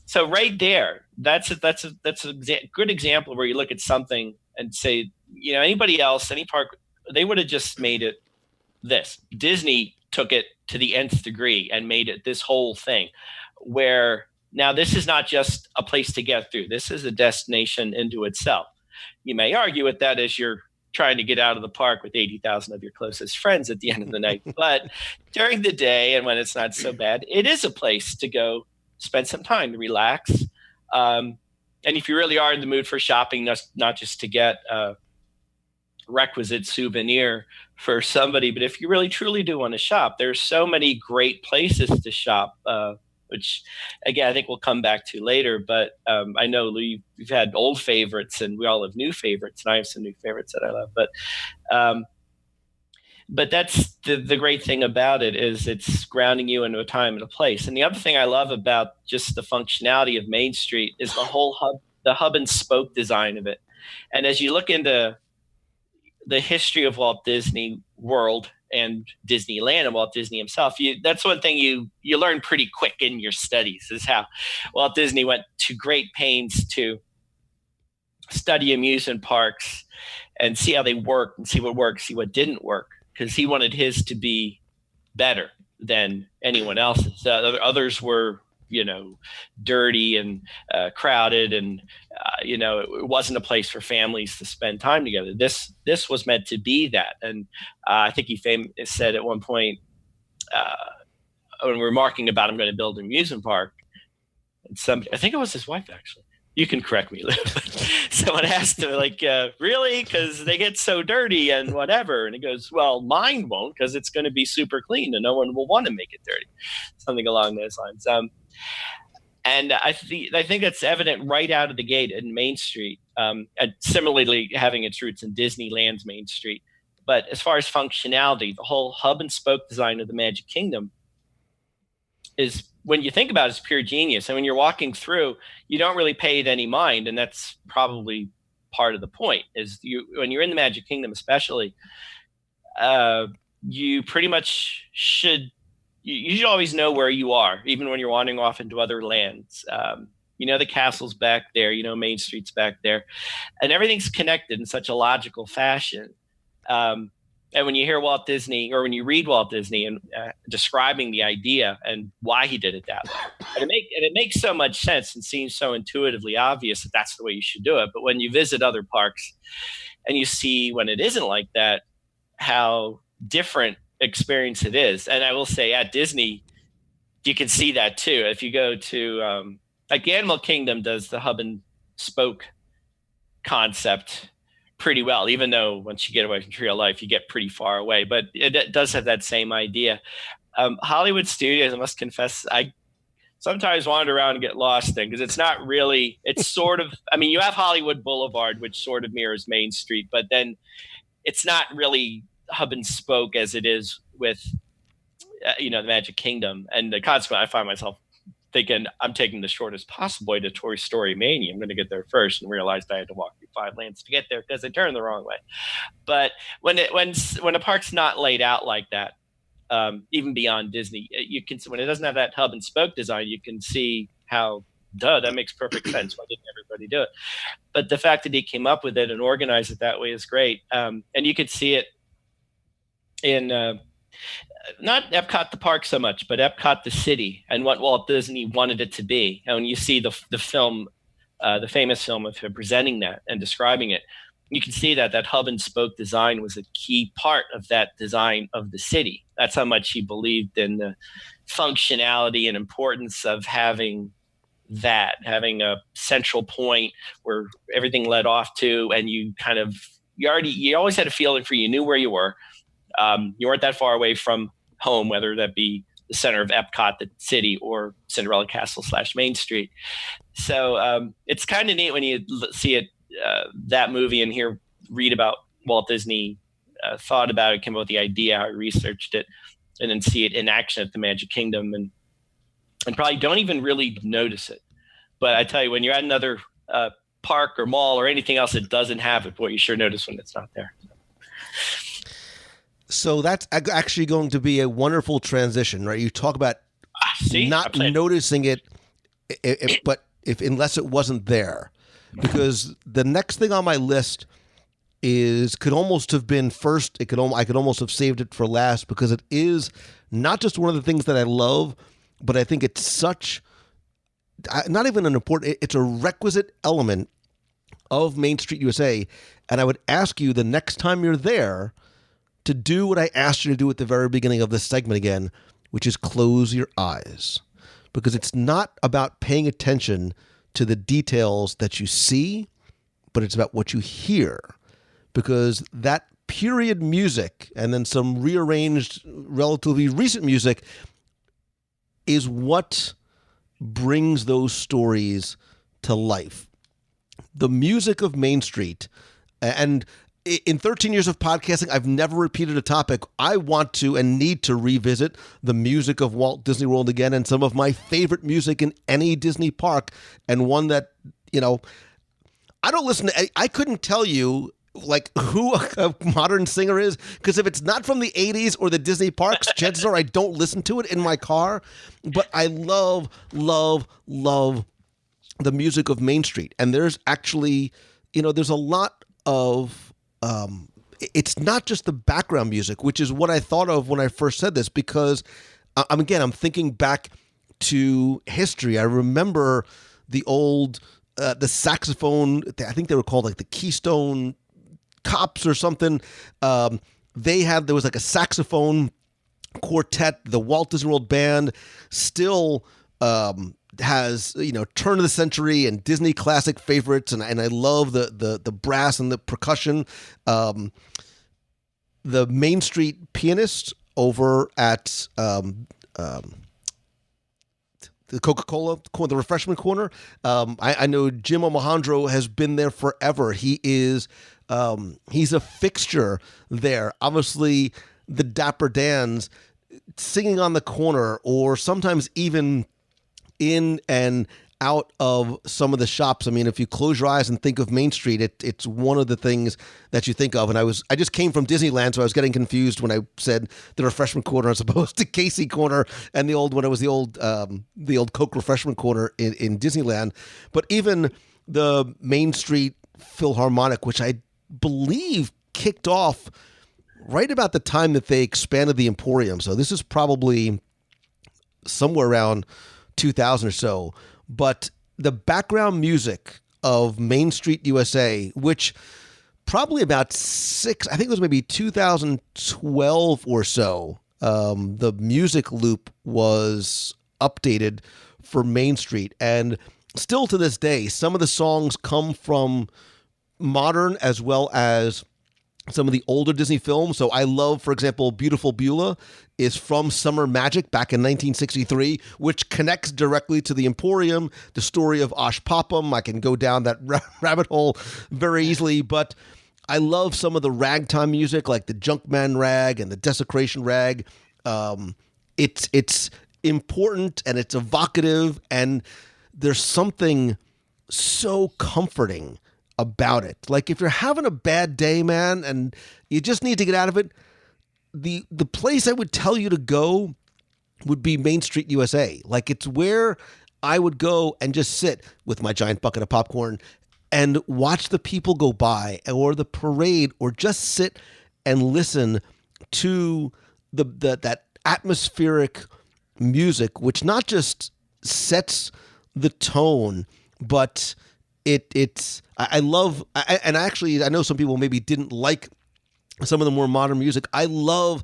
So right there, that's a good example where you look at something and say, anybody else, any park, they would have just made it this. Disney took it to the nth degree and made it this whole thing, where now this is not just a place to get through. This is a destination into itself. You may argue with that as you're trying to get out of the park with 80,000 of your closest friends at the end of the night. But during the day, and when it's not so bad, it is a place to go spend some time to relax. And if you really are in the mood for shopping, not just to get a requisite souvenir for somebody, but if you really truly do want to shop, there's so many great places to shop which again, I think we'll come back to later. But I know, Lou, you've had old favorites and we all have new favorites, and I have some new favorites that I love. But that's the great thing about it, is it's grounding you into a time and a place. And the other thing I love about just the functionality of Main Street is the hub and spoke design of it. And as you look into the history of Walt Disney World and Disneyland and Walt Disney himself, that's one thing you learn pretty quick in your studies, is how Walt Disney went to great pains to study amusement parks and see how they work and see what didn't work, because he wanted his to be better than anyone else's. Others were, dirty and crowded, and it wasn't a place for families to spend time together. This was meant to be that. And I think he said at one point, when we were marking about him going to build an amusement park, and I think it was his wife, actually. You can correct me, Lou. Someone asked him, really? Because they get so dirty and whatever. And he goes, well, mine won't, because it's going to be super clean and no one will want to make it dirty. Something along those lines. And I think that's evident right out of the gate in Main Street, and similarly having its roots in Disneyland's Main Street. But as far as functionality, the whole hub and spoke design of the Magic Kingdom is, when you think about it, it's pure genius. And when you're walking through, you don't really pay it any mind. And that's probably part of the point, is when you're in the Magic Kingdom, especially, you pretty much should always know where you are, even when you're wandering off into other lands. The castle's back there, Main Street's back there, and everything's connected in such a logical fashion. And when you hear Walt Disney, or when you read Walt Disney and describing the idea and why he did it that way, and it makes so much sense and seems so intuitively obvious that that's the way you should do it. But when you visit other parks and you see when it isn't like that, how different experience it is. And I will say, at Disney, you can see that too. If you go to the Animal Kingdom does the hub and spoke concept pretty well, even though once you get away from Tree of Life, you get pretty far away. But it does have that same idea. Hollywood Studios, I must confess, I sometimes wander around and get lost in, because it's not really, it's sort of, you have Hollywood Boulevard, which sort of mirrors Main Street, but then it's not really hub and spoke as it is with, the Magic Kingdom. And consequently, I find myself thinking, I'm taking the shortest possible way to Toy Story Mania. I'm going to get there first, and realized I had to walk through 5 lands to get there because I turned the wrong way. But when a park's not laid out like that, even beyond Disney, you can, when it doesn't have that hub and spoke design, you can see how, that makes perfect sense. Why didn't everybody do it? But the fact that he came up with it and organized it that way is great. And you could see it in not Epcot the park so much, but Epcot the city, and what Walt Disney wanted it to be. And when you see the film, the famous film of him presenting that and describing it, you can see that hub and spoke design was a key part of that design of the city. That's how much he believed in the functionality and importance of having a central point where everything led off to, and you always had a feeling for, you knew where you were. You weren't that far away from home, whether that be the center of Epcot, the city, or Cinderella Castle / Main Street. So it's kind of neat when you see it, that movie, and read about Walt Disney thought about it, came up with the idea, how he researched it, and then see it in action at the Magic Kingdom, and probably don't even really notice it. But I tell you, when you're at another park or mall or anything else that doesn't have it, boy, you sure notice when it's not there. So that's actually going to be a wonderful transition, right? You talk about not noticing it, but unless it wasn't there, because the next thing on my list could almost have been first. I could almost have saved it for last, because it is not just one of the things that I love, but I think it's such not even an important. It's a requisite element of Main Street USA, and I would ask you the next time you're there to do what I asked you to do at the very beginning of this segment again, which is close your eyes. Because it's not about paying attention to the details that you see, but it's about what you hear. Because that period music and then some rearranged, relatively recent music is what brings those stories to life. The music of Main Street, and in 13 years of podcasting, I've never repeated a topic. I want to and need to revisit the music of Walt Disney World again, and some of my favorite music in any Disney park, and one that, I don't listen to. I couldn't tell you like who a modern singer is, because if it's not from the 80s or the Disney parks, chances are I don't listen to it in my car. But I love the music of Main Street. And there's actually, there's a lot of, it's not just the background music, which is what I thought of when I first said this, because I'm thinking back to history. I remember the old, the saxophone, I think they were called like the Keystone Cops or something. There was like a saxophone quartet. The Walt Disney World Band still has, turn of the century and Disney classic favorites, and I love the brass and the percussion. The Main Street pianist over at the Coca-Cola, the refreshment corner. I know Jim Omohandro has been there forever. He is he's a fixture there. Obviously, the Dapper Dans singing on the corner, or sometimes even in and out of some of the shops. I mean, if you close your eyes and think of Main Street, it's one of the things that you think of. And I just came from Disneyland, so I was getting confused when I said the refreshment corner as opposed to Casey Corner, and the old Coke refreshment corner in Disneyland. But even the Main Street Philharmonic, which I believe kicked off right about the time that they expanded the Emporium. So this is probably somewhere around 2000 or so. But the background music of Main Street USA, which probably about I think it was maybe 2012 or so, the music loop was updated for Main Street. And still to this day, some of the songs come from modern as well as some of the older Disney films. So I love, for example, Beautiful Beulah is from Summer Magic back in 1963, which connects directly to the Emporium, the story of Osh Popham. I can go down that rabbit hole very easily, but I love some of the ragtime music, like the Junkman Rag and the Desecration Rag. It's important and it's evocative, and there's something so comforting about it. Like if you're having a bad day, man, and you just need to get out of it, the place I would tell you to go would be Main Street USA. Like it's where I would go and just sit with my giant bucket of popcorn and watch the people go by, or the parade, or just sit and listen to that atmospheric music, which not just sets the tone, but I know some people maybe didn't like some of the more modern music. I love,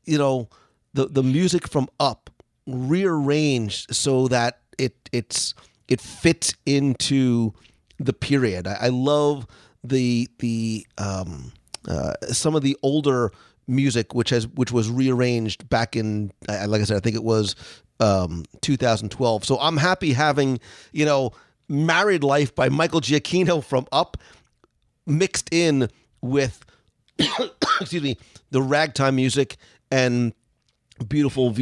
the music from Up rearranged so that it fits into the period. I love the some of the older music which was rearranged back in, like I said, I think it was 2012. So I'm happy having, Married Life by Michael Giacchino from Up mixed in with excuse me, the ragtime music and Beautiful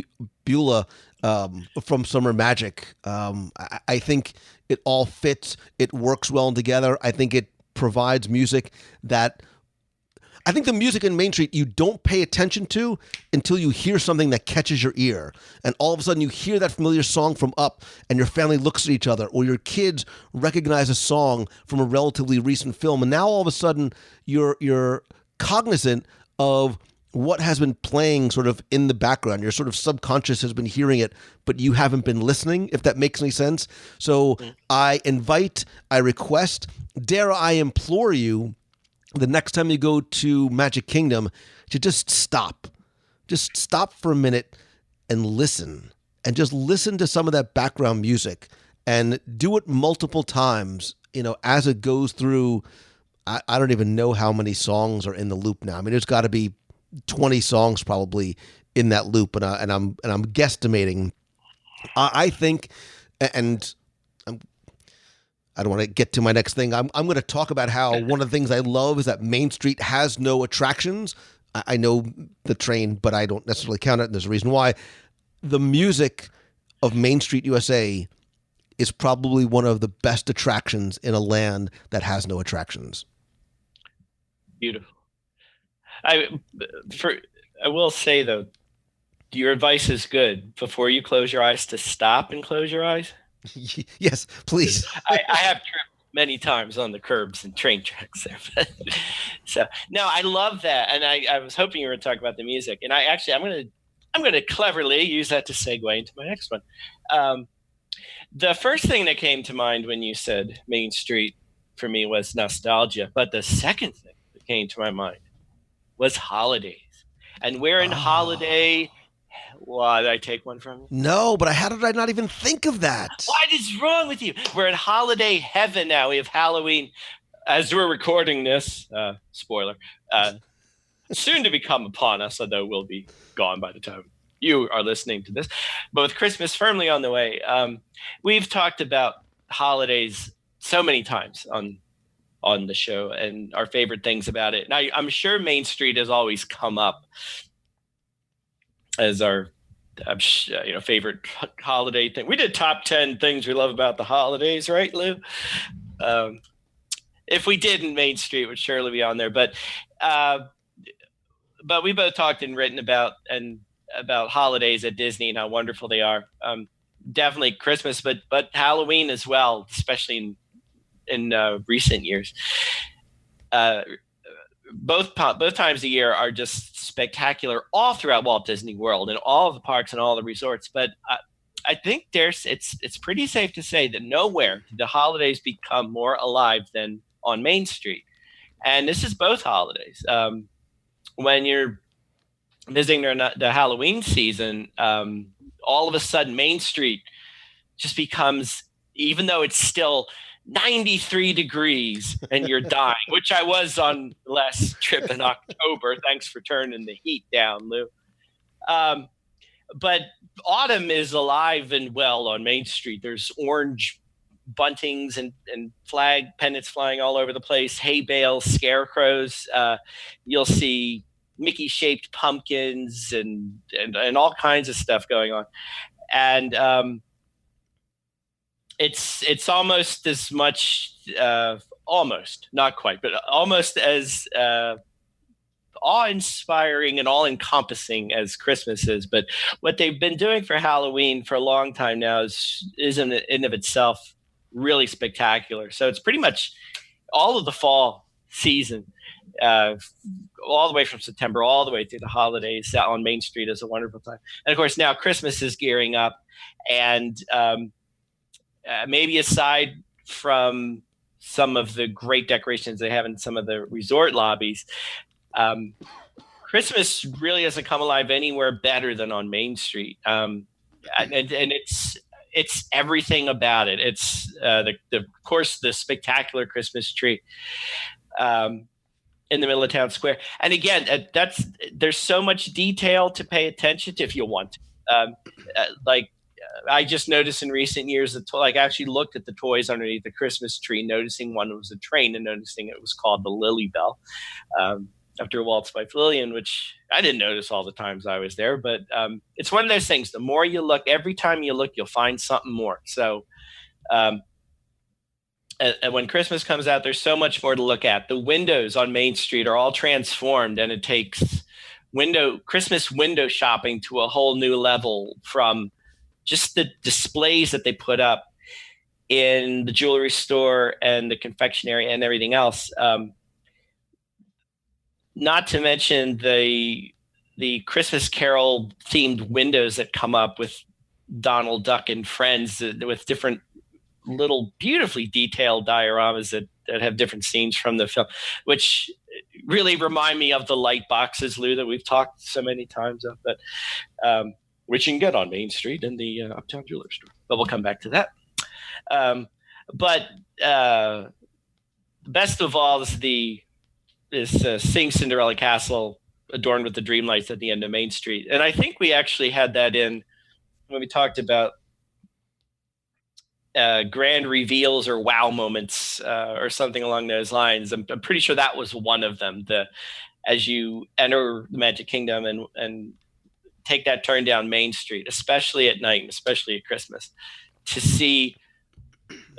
Beulah from Summer Magic. I think it all fits. It works well together. I think it provides music that I think the music in Main Street you don't pay attention to until you hear something that catches your ear. And all of a sudden you hear that familiar song from Up and your family looks at each other, or your kids recognize a song from a relatively recent film. And now all of a sudden you're cognizant of what has been playing sort of in the background. Your sort of subconscious has been hearing it, but you haven't been listening, if that makes any sense. So I request, dare I implore you, the next time you go to Magic Kingdom, to just stop for a minute and listen, and just listen to some of that background music, and do it multiple times, as it goes through. I don't even know how many songs are in the loop now. I mean, there's got to be 20 songs probably in that loop, and I'm guesstimating. I think And I don't want to get to my next thing. I'm going to talk about how one of the things I love is that Main Street has no attractions. I know the train, but I don't necessarily count it, and there's a reason why. The music of Main Street, USA is probably one of the best attractions in a land that has no attractions. Beautiful. I will say, though, your advice is good. Before you close your eyes, to stop and close your eyes. Yes, please. I have tripped many times on the curbs and train tracks there. So no, I love that, and I was hoping you were going to talk about the music. And I'm going to cleverly use that to segue into my next one. The first thing that came to mind when you said Main Street for me was nostalgia, but the second thing that came to my mind was holidays. And we're in holiday. Why, did I take one from you? No, but how did I not even think of that? What is wrong with you? We're in holiday heaven now. We have Halloween. As we're recording this, spoiler, soon to become upon us, although we'll be gone by the time you are listening to this. But with Christmas firmly on the way, we've talked about holidays so many times on the show and our favorite things about it. And I'm sure Main Street has always come up as our favorite holiday thing. We did top 10 things we love about the holidays, right, Lou? If we didn't, Main Street would surely be on there. But we both talked and written about holidays at Disney and how wonderful they are. Definitely Christmas, but Halloween as well, especially in recent years. Both times a year are just spectacular all throughout Walt Disney World and all of the parks and all the resorts. But I think it's pretty safe to say that nowhere did the holidays become more alive than on Main Street. And this is both holidays. When you're visiting the Halloween season, all of a sudden Main Street just becomes, even though it's still 93 degrees and you're dying, which I was on the last trip in October. Thanks for turning the heat down, Lou. But autumn is alive and well on Main Street. There's orange buntings and flag pennants flying all over the place, hay bales, scarecrows. You'll see Mickey-shaped pumpkins and all kinds of stuff going on. And it's almost as much, almost, not quite, but almost as awe-inspiring and all-encompassing as Christmas is. But what they've been doing for Halloween for a long time now is in and of itself really spectacular. So it's pretty much all of the fall season, all the way from September all the way through the holidays on Main Street is a wonderful time. And of course now Christmas is gearing up, and maybe aside from some of the great decorations they have in some of the resort lobbies, Christmas really doesn't come alive anywhere better than on Main Street. And it's everything about it. It's of course the spectacular Christmas tree in the middle of town square. And again, there's so much detail to pay attention to if you want to. I just noticed in recent years that I actually looked at the toys underneath the Christmas tree, noticing one was a train and noticing it was called the Lily Bell, after Waltz by Lillian, which I didn't notice all the times I was there. But it's one of those things. The more you look, every time you look, you'll find something more. So and when Christmas comes out, there's so much more to look at. The windows on Main Street are all transformed, and it takes Christmas window shopping to a whole new level, from just the displays that they put up in the jewelry store and the confectionery and everything else. Not to mention the Christmas Carol themed windows that come up with Donald Duck and friends, with different little beautifully detailed dioramas that have different scenes from the film, which really remind me of the light boxes, Lou, that we've talked so many times of, but which you can get on Main Street in the Uptown Jewelry Store. But we'll come back to that. But best of all is Sing Cinderella Castle, adorned with the dream lights at the end of Main Street. And I think we actually had that in when we talked about grand reveals or wow moments or something along those lines. I'm pretty sure that was one of them. As you enter the Magic Kingdom and take that turn down Main Street, especially at night, and especially at Christmas, to see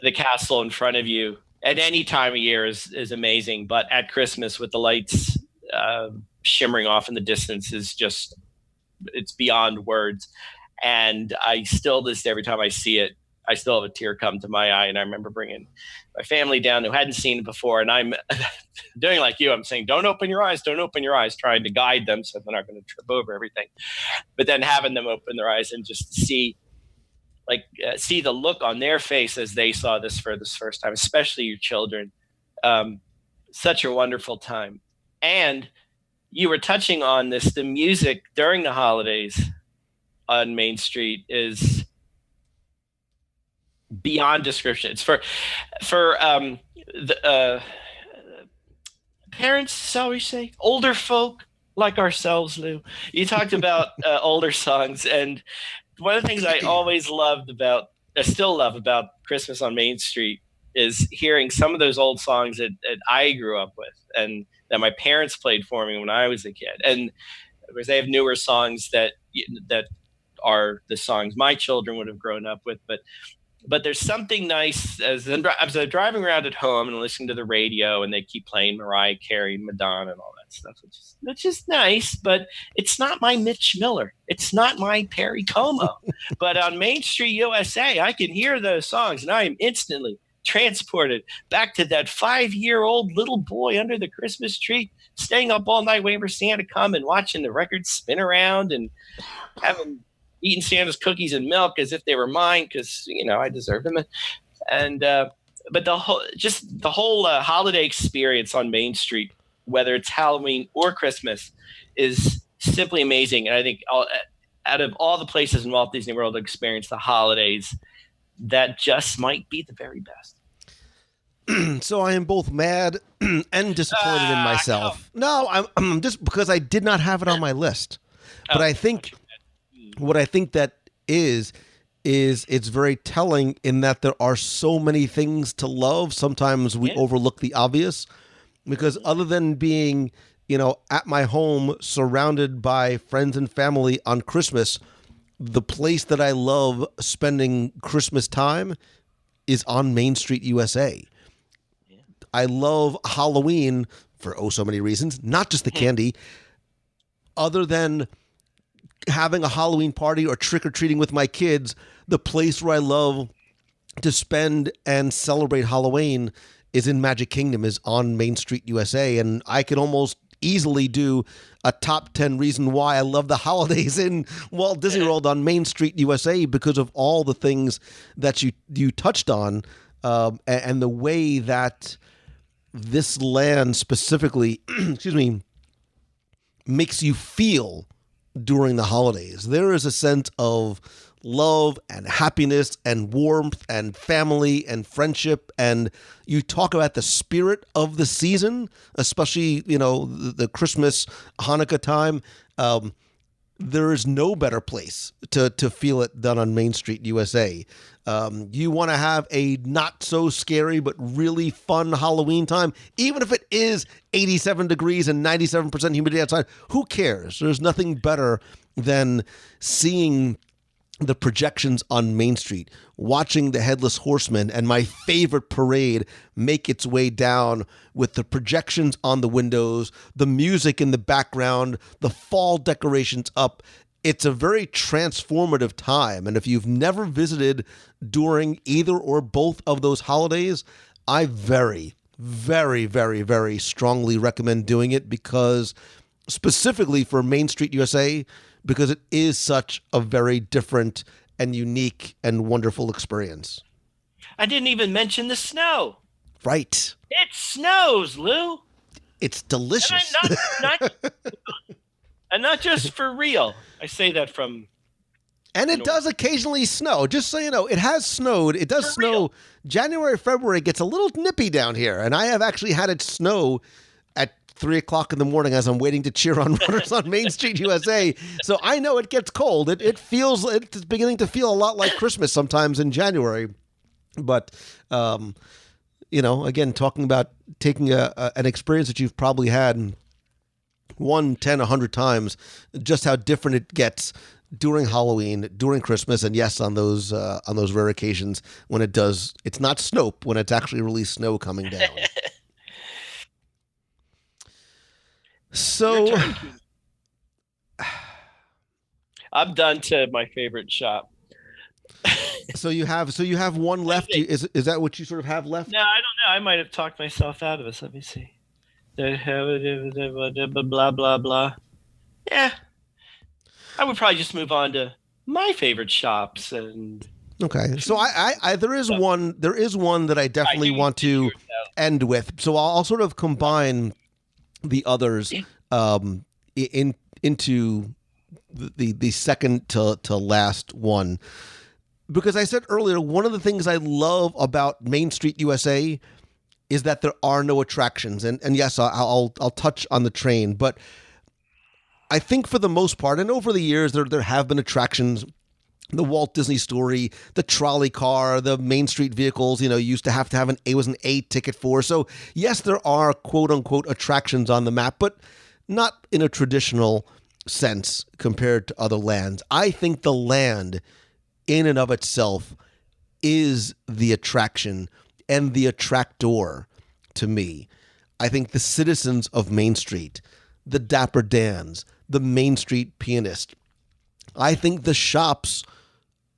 the castle in front of you at any time of year is amazing. But at Christmas, with the lights shimmering off in the distance, is just, it's beyond words. And I still, every time I see it, I still have a tear come to my eye. And I remember bringing my family down who hadn't seen it before. And I'm doing like you. I'm saying, don't open your eyes, trying to guide them so they're not going to trip over everything. But then having them open their eyes and just see the look on their face as they saw this for this first time, especially your children. Such a wonderful time. And you were touching on this, the music during the holidays on Main Street is beyond description. It's for the parents, shall we say, older folk like ourselves, Lou. You talked about older songs, and one of the things I always still love about Christmas on Main Street is hearing some of those old songs that I grew up with and that my parents played for me when I was a kid. And of course, they have newer songs that are the songs my children would have grown up with. But there's something nice as I'm driving around at home and listening to the radio, and they keep playing Mariah Carey, Madonna, and all that stuff. It's just nice, but it's not my Mitch Miller. It's not my Perry Como. But on Main Street USA, I can hear those songs, and I am instantly transported back to that 5-year-old little boy under the Christmas tree, staying up all night waiting for Santa to come and watching the records spin around and eating Santa's cookies and milk as if they were mine because, I deserve them. But the whole holiday experience on Main Street, whether it's Halloween or Christmas, is simply amazing. And I think out of all the places in Walt Disney World to experience the holidays, that just might be the very best. So I am both mad and disappointed in myself. No, I'm just because I did not have it on my list. But I think what I think that is it's very telling in that there are so many things to love. Sometimes we overlook the obvious because other than being, at my home surrounded by friends and family on Christmas, the place that I love spending Christmas time is on Main Street USA. Yeah. I love Halloween for so many reasons, not just the candy, other than having a Halloween party or trick-or-treating with my kids. The place where I love to spend and celebrate Halloween is in Magic Kingdom, is on Main Street USA. And I could almost easily do a top 10 reason why I love the holidays in Walt Disney World on Main Street USA, because of all the things that you touched on, and the way that this land specifically, makes you feel during the holidays. There is a sense of love and happiness and warmth and family and friendship, and you talk about the spirit of the season, especially the Christmas, Hanukkah time. There is no better place to feel it than on Main Street USA. You want to have a not so scary but really fun Halloween time, even if it is 87 degrees and 97% humidity outside. Who cares? There's nothing better than seeing the projections on Main Street, watching the Headless Horseman and my favorite parade make its way down with the projections on the windows, the music in the background, the fall decorations up. It's a very transformative time. And if you've never visited during either or both of those holidays, I very, very, very, very strongly recommend doing it, because specifically for Main Street USA, because it is such a very different and unique and wonderful experience. I didn't even mention the snow. Right. It snows, Lou. It's delicious. And not just for real. I say that from... And it does occasionally snow. Just so you know, it has snowed. It does snow. Real. January, February gets a little nippy down here. And I have actually had it snow at 3 o'clock in the morning as I'm waiting to cheer on runners on Main Street USA. So I know it gets cold. It's beginning to feel a lot like Christmas sometimes in January. But, again, talking about taking an experience that you've probably had 1, 10, 100 times, just how different it gets during Halloween, during Christmas, and yes, on those rare occasions when it's not Snope, when it's actually really snow coming down. So I'm done to my favorite shop. So you have one left. Is that what you sort of have left? No, I don't know. I might have talked myself out of this. Let me see. Blah blah blah. Yeah, I would probably just move on to my favorite shops. And okay, so I there is one that I definitely want to end with. So I'll sort of combine the others into the second to last one. Because I said earlier, one of the things I love about Main Street USA is that there are no attractions. And yes, I'll touch on the train, but I think for the most part, and over the years, there have been attractions. The Walt Disney Story, the trolley car, the Main Street vehicles, used to have it was an A ticket for. So yes, there are quote unquote attractions on the map, but not in a traditional sense compared to other lands. I think the land in and of itself is the attraction and the attractor to me. I think the citizens of Main Street, the Dapper Dans, the Main Street Pianist, I think the shops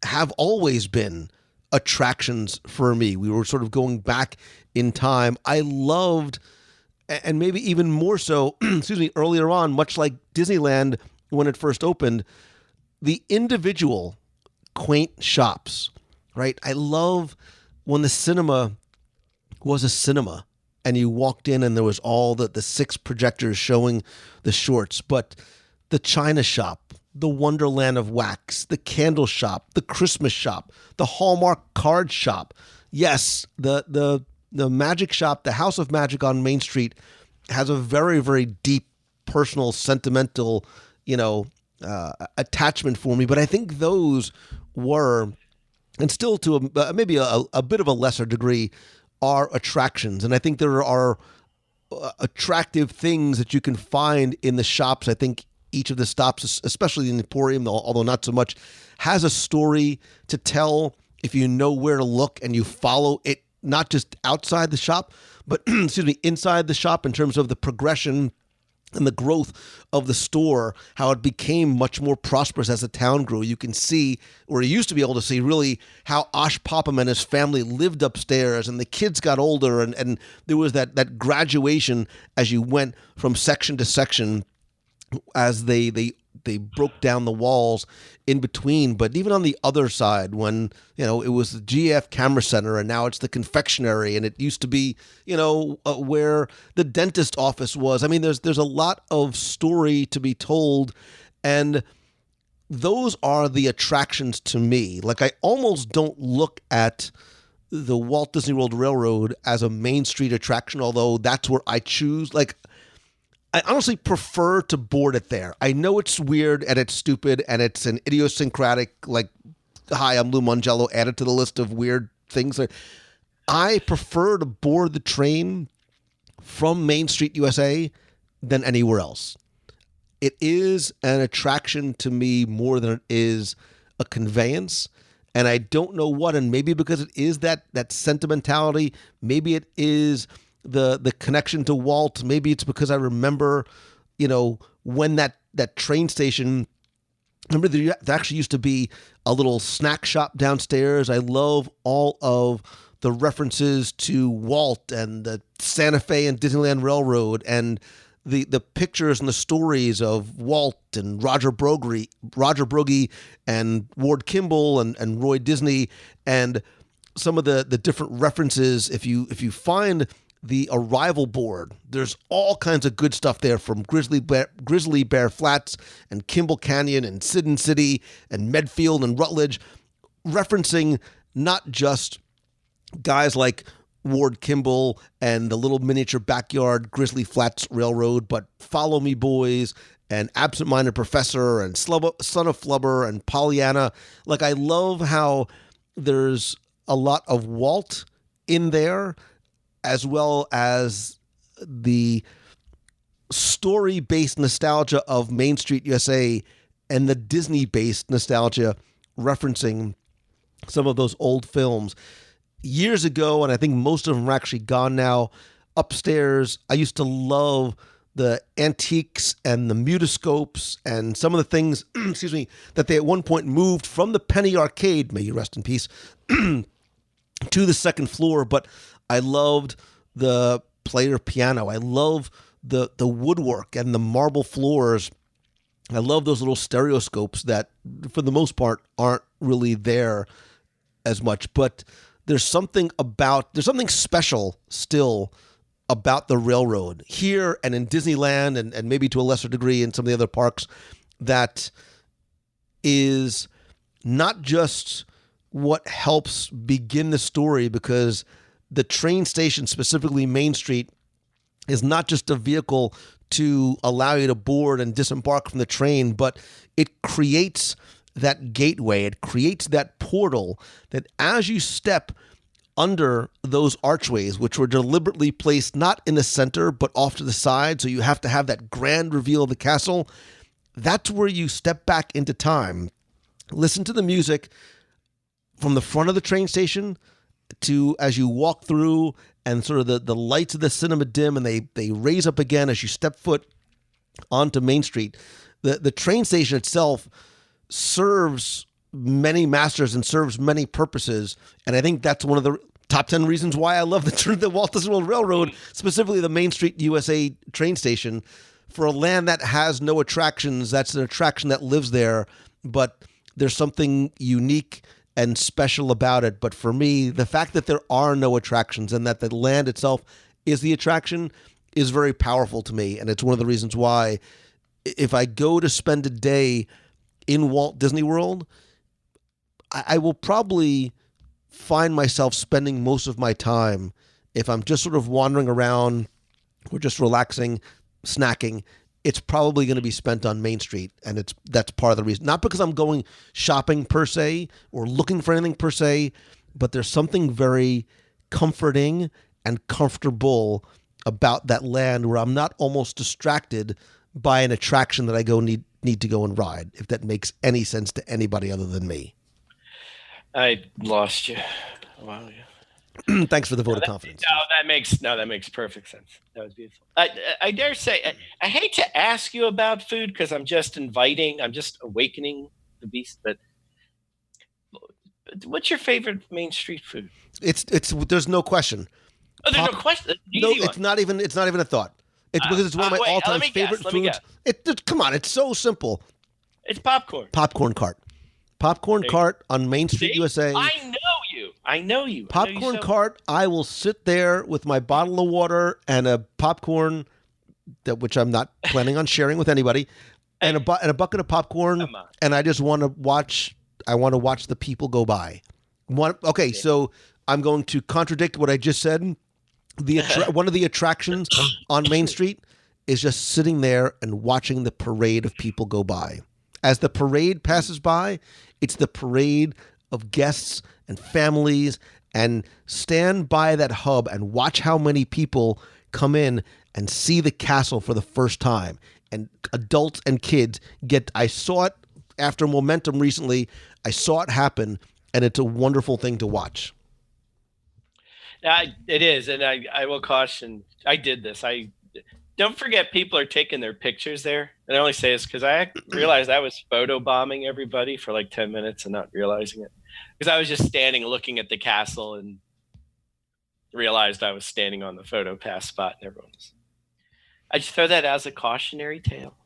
have always been attractions for me. We were sort of going back in time. I loved, and maybe even more so, earlier on, much like Disneyland when it first opened, the individual quaint shops, right? I love when the cinema was a cinema and you walked in and there was all the 6 projectors showing the shorts, but the China shop, the Wonderland of Wax, the candle shop, the Christmas shop, the Hallmark card shop. Yes, the magic shop, the House of Magic on Main Street has a very, very deep, personal, sentimental, attachment for me. But I think those were, and still to maybe a bit of a lesser degree, are attractions. And I think there are attractive things that you can find in the shops. I think each of the stops, especially in the Emporium, although not so much, has a story to tell if you know where to look and you follow it, not just outside the shop, but inside the shop, in terms of the progression and the growth of the store, how it became much more prosperous as the town grew. You can see, or you used to be able to see, really how Osh Popham and his family lived upstairs, and the kids got older, and there was that graduation as you went from section to section as they broke down the walls in between. But even on the other side, when it was the GF Camera Center and now it's the confectionery, and it used to be where the dentist office was. I mean, there's a lot of story to be told, and those are the attractions to me. Like, I almost don't look at the Walt Disney World Railroad as a Main Street attraction, although that's where I choose. Like, I honestly prefer to board it there. I know it's weird and it's stupid and it's an idiosyncratic, like, hi, I'm Lou Mongello, added to the list of weird things. I prefer to board the train from Main Street USA than anywhere else. It is an attraction to me more than it is a conveyance. And I don't know what, and maybe because it is that sentimentality, maybe it is the connection to Walt. Maybe it's because I remember, when that train station, remember there actually used to be a little snack shop downstairs. I love all of the references to Walt and the Santa Fe and Disneyland Railroad, and the pictures and the stories of Walt and Roger Broggie and Ward Kimball and Roy Disney, and some of the different references. If you find the arrival board, there's all kinds of good stuff there, from Grizzly Bear Flats and Kimball Canyon and Sidon City and Medfield and Rutledge, referencing not just guys like Ward Kimball and the little miniature backyard Grizzly Flats Railroad, but Follow Me Boys and Absent Minded Professor and Son of Flubber and Pollyanna. Like, I love how there's a lot of Walt in there, as well as the story-based nostalgia of Main Street USA and the Disney-based nostalgia referencing some of those old films. Years ago, and I think most of them are actually gone now, upstairs, I used to love the antiques and the mutoscopes and some of the things, excuse me, that they at one point moved from the Penny Arcade, may you rest in peace, to the second floor. But I loved the player piano. I love the woodwork and the marble floors. I love those little stereoscopes that, for the most part, aren't really there as much. But there's something special still about the railroad here and in Disneyland and maybe to a lesser degree in some of the other parks that is not just what helps begin the story, because the train station, specifically Main Street, is not just a vehicle to allow you to board and disembark from the train, but it creates that gateway. It creates that portal that as you step under those archways, which were deliberately placed not in the center, but off to the side, so you have to have that grand reveal of the castle, that's where you step back into time. Listen to the music from the front of the train station to as you walk through, and sort of the lights of the cinema dim, and they raise up again as you step foot onto Main Street. The train station itself serves many masters and serves many purposes, and I think that's one of the top 10 reasons why I love the Walt Disney World Railroad, specifically the Main Street USA train station. For a land that has no attractions, that's an attraction that lives there, but there's something unique and special about it. But for me, the fact that there are no attractions and that the land itself is the attraction is very powerful to me, and it's one of the reasons why if I go to spend a day in Walt Disney World, I will probably find myself spending most of my time, if I'm just sort of wandering around or just relaxing, snacking, it's probably going to be spent on Main Street. And that's part of the reason. Not because I'm going shopping per se or looking for anything per se, but there's something very comforting and comfortable about that land where I'm not almost distracted by an attraction that I need to go and ride, if that makes any sense to anybody other than me. I lost you. Wow. Yeah. Thanks for the vote of confidence. That makes perfect sense. That was beautiful. I dare say, I hate to ask you about food because I'm just awakening the beast. But what's your favorite Main Street food? It's there's no question. Oh, there's no question. No, it's not even a thought. It's because it's one of my all-time favorite foods. Come on, it's so simple. It's popcorn. Popcorn cart. Popcorn cart on Main Street USA. I know you. Popcorn cart. I will sit there with my bottle of water and a popcorn, which I'm not planning on sharing with anybody, and a bucket of popcorn. And I just want to watch. I want to watch the people go by. So I'm going to contradict what I just said. One of the attractions on Main Street is just sitting there and watching the parade of people go by. As the parade passes by, it's the parade of guests and families, and stand by that hub and watch how many people come in and see the castle for the first time. And adults and kids I saw it after Momentum recently. I saw it happen, and it's a wonderful thing to watch. It is, and I will caution, I did this. Don't forget people are taking their pictures there. And I only say this because I realized I was photobombing everybody for like 10 minutes and not realizing it. Because I was just standing looking at the castle and realized I was standing on the photo pass spot and everyone was. I just throw that as a cautionary tale.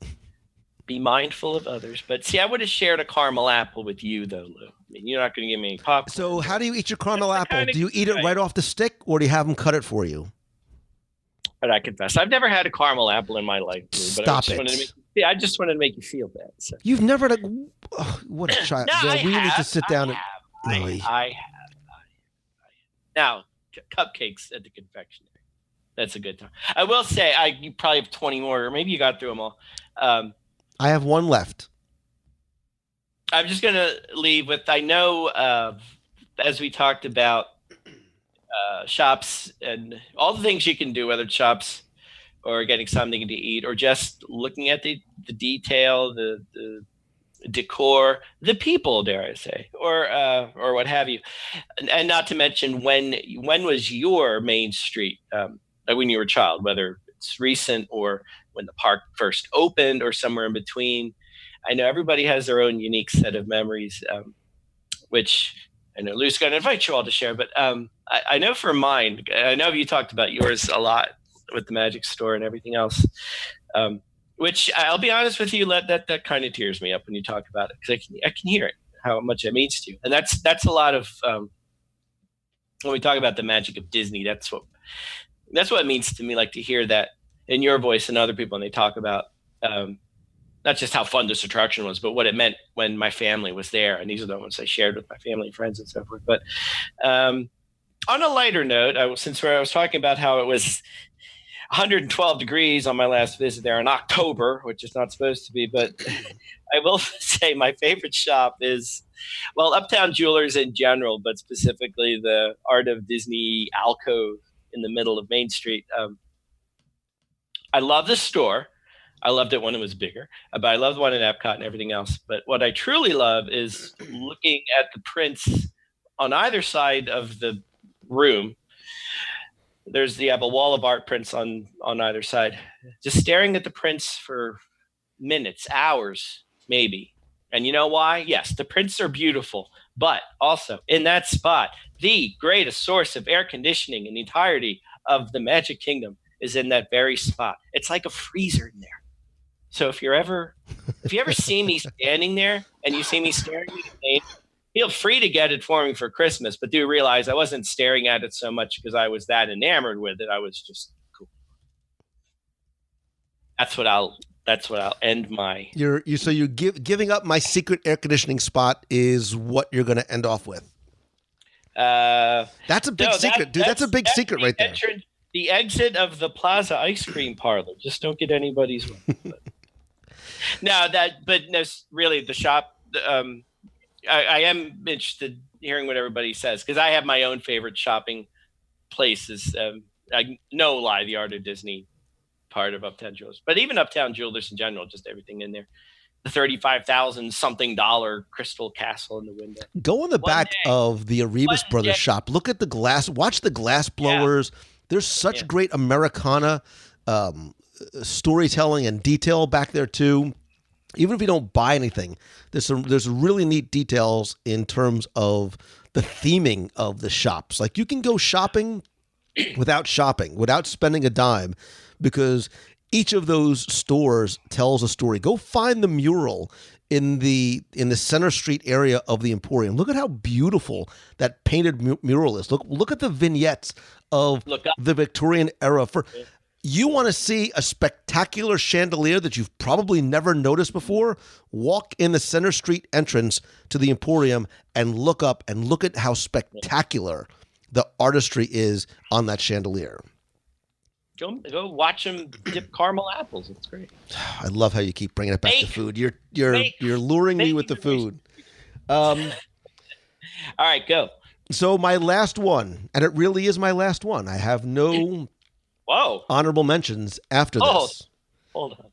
Be mindful of others. But see, I would have shared a caramel apple with you, though, Lou. I mean, you're not going to give me any popcorn. So how do you eat your caramel apple? Do you eat it right off the stick, or do you have them cut it for you? But I confess, I've never had a caramel apple in my life, Lou. But Stop it. I just wanted to make you feel bad. So. You've never done... what a child. No, we need to sit down and... I have. Now, cupcakes at the confectionery. That's a good time. I will say, you probably have 20 more, or maybe you got through them all. I have one left. I'm just going to leave with, I know as we talked about shops and all the things you can do, whether it's shops or getting something to eat or just looking at the detail, the decor, the people, dare I say, or what have you. And not to mention when was your Main Street when you were a child, whether it's recent or when the park first opened or somewhere in between. I know everybody has their own unique set of memories, which I know Lou's going to invite you all to share, but I know for mine, I know you talked about yours a lot with the Magic Store and everything else, which I'll be honest with you, that kind of tears me up when you talk about it, because I can hear it, how much it means to you. And that's a lot of, when we talk about the magic of Disney, that's what it means to me, like to hear that in your voice and other people, and they talk about not just how fun this attraction was, but what it meant when my family was there. And these are the ones I shared with my family and friends and so forth. But on a lighter note, since I was talking about how it was 112 degrees on my last visit there in October, which is not supposed to be, but I will say my favorite shop is, well, Uptown Jewelers in general, but specifically the Art of Disney alcove in the middle of Main Street. I love the store. I loved it when it was bigger, but I loved the one in Epcot and everything else. But what I truly love is looking at the prints on either side of the room. You have a wall of art prints on either side. Just staring at the prints for minutes, hours, maybe. And you know why? Yes, the prints are beautiful, but also in that spot, the greatest source of air conditioning in the entirety of the Magic Kingdom is in that very spot. It's like a freezer in there. So if you ever see me standing there and you see me staring at the plane, feel free to get it for me for Christmas, but do realize I wasn't staring at it so much because I was that enamored with it. I was just cool. That's what I'll end my. Giving up my secret air conditioning spot is what you're going to end off with. That's a big secret, dude. That's a big secret right there. The exit of the Plaza ice cream parlor. Just don't get anybody's way. Really the shop. I am interested in hearing what everybody says, because I have my own favorite shopping places. No lie, the Art of Disney part of Uptown Jewelers, but even Uptown Jewelers in general, just everything in there. The $35,000 something crystal castle in the window. Go in the back of the Arribas Brothers shop. Look at the glass. Watch the glass blowers. Yeah. There's such great Americana storytelling and detail back there too. Even if you don't buy anything, there's really neat details in terms of the theming of the shops. Like you can go shopping without spending a dime, because each of those stores tells a story. Go find the mural in the Center Street area of the Emporium. Look at how beautiful that painted mural is. Look at the vignettes of the Victorian era. You want to see a spectacular chandelier that you've probably never noticed before? Walk in the Center Street entrance to the Emporium and look up and look at how spectacular the artistry is on that chandelier. Go watch them dip caramel apples. It's great. I love how you keep bringing it back to food. You're luring me with the food. All right, go. So my last one, and it really is my last one. I have no honorable mentions after this. Hold on.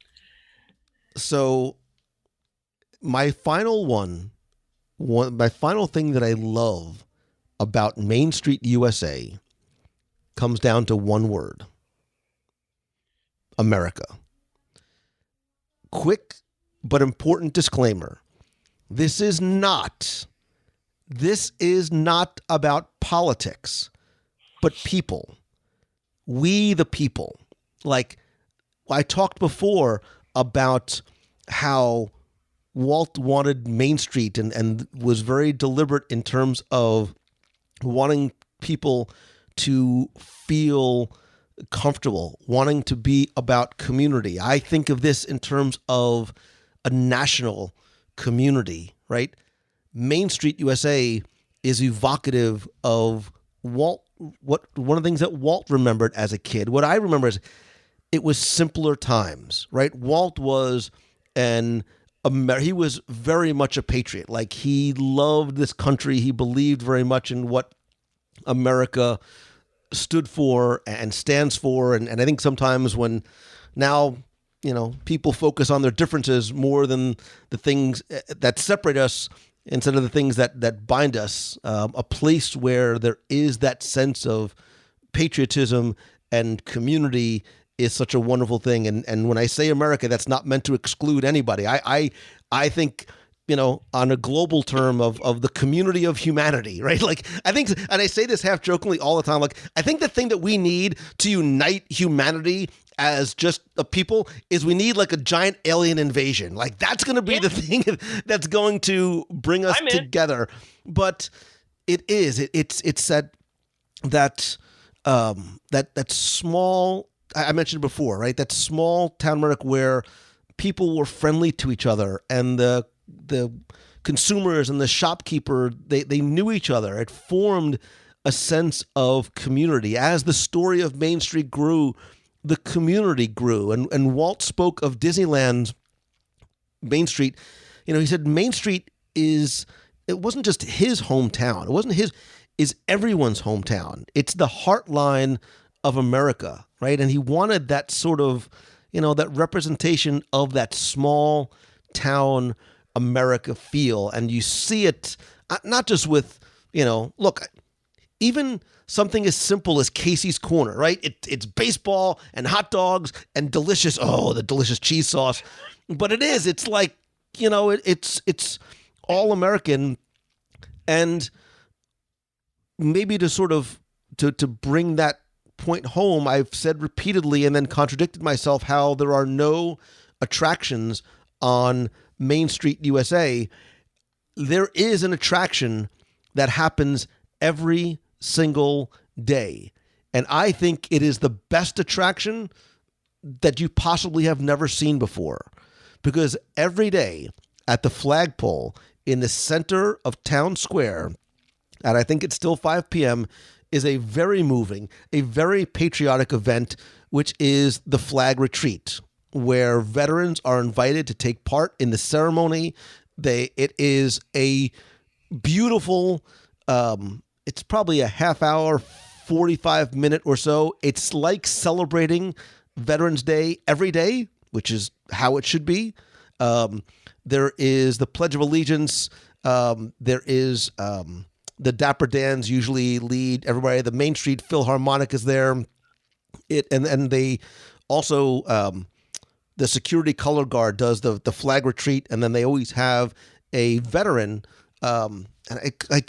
So my final my final thing that I love about Main Street USA comes down to one word: America. Quick but important disclaimer. This is not about politics, but people. We the people. Like I talked before about how Walt wanted Main Street and was very deliberate in terms of wanting people to feel comfortable, wanting to be about community. I think of this in terms of a national community, right? Main Street USA is evocative of Walt. One of the things that Walt remembered as a kid. What I remember is it was simpler times, right? Walt was an he was very much a patriot. Like, he loved this country. He believed very much in what America stood for and stands for. And I think sometimes when now, people focus on their differences more than the things that separate us instead of the things that bind us, a place where there is that sense of patriotism and community is such a wonderful thing. And when I say America, that's not meant to exclude anybody. I think, on a global term of the community of humanity, right? Like, I think, and I say this half jokingly all the time, like, I think the thing that we need to unite humanity as just a people is we need like a giant alien invasion. Like, that's going to be the thing that's going to bring us together. But it's that small, I mentioned before, right? That small town America where people were friendly to each other, and the consumers and the shopkeeper, they knew each other. It formed a sense of community. As the story of Main Street grew, the community grew. And Walt spoke of Disneyland's Main Street. He said Main Street it wasn't just his hometown. It wasn't is everyone's hometown. It's the heartline of America, right? And he wanted that sort of, that representation of that small town America feel. And you see it not just with, look, even something as simple as Casey's Corner, right? It's baseball and hot dogs and the delicious cheese sauce. But it's like, it's all American. And maybe to sort of to bring that point home, I've said repeatedly and then contradicted myself how there are no attractions on Main Street, USA. There is an attraction that happens every single day. And I think it is the best attraction that you possibly have never seen before. Because every day at the flagpole in the center of Town Square, and I think it's still 5 p.m., is a very moving, a very patriotic event, which is the flag retreat, where veterans are invited to take part in the ceremony. It is a beautiful, it's probably a half hour, 45 minute or so. It's like celebrating Veterans Day every day, which is how it should be. There is the Pledge of Allegiance. There is the Dapper Dans usually lead everybody. The Main Street Philharmonic is there. And they also, the security color guard does the flag retreat, and then they always have a veteran. And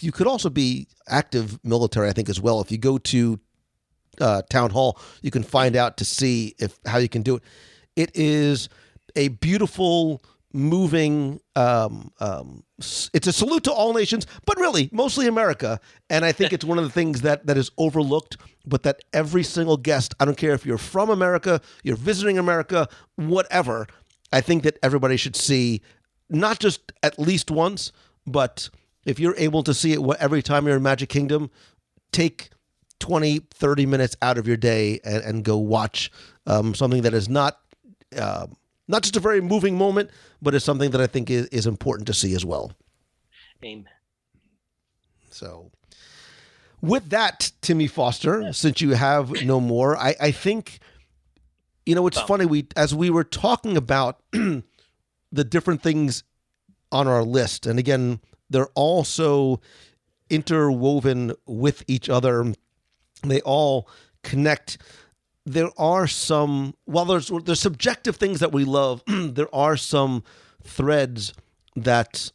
you could also be active military, I think, as well. If you go to Town Hall, you can find out to see how you can do it. It is a beautiful, moving, it's a salute to all nations, but really mostly America. And I think it's one of the things that is overlooked, but that every single guest, I don't care if you're from America, you're visiting America, whatever, I think that everybody should see, not just at least once, but if you're able to see it every time you're in Magic Kingdom, take 20, 30 minutes out of your day and go watch something that is not just a very moving moment, but is something that I think is important to see as well. Amen. So with that, Timmy Foster, since you have no more, I think, it's funny, as we were talking about the different things on our list, and again, they're all so interwoven with each other. They all connect. There are some, while there's subjective things that we love, there are some threads that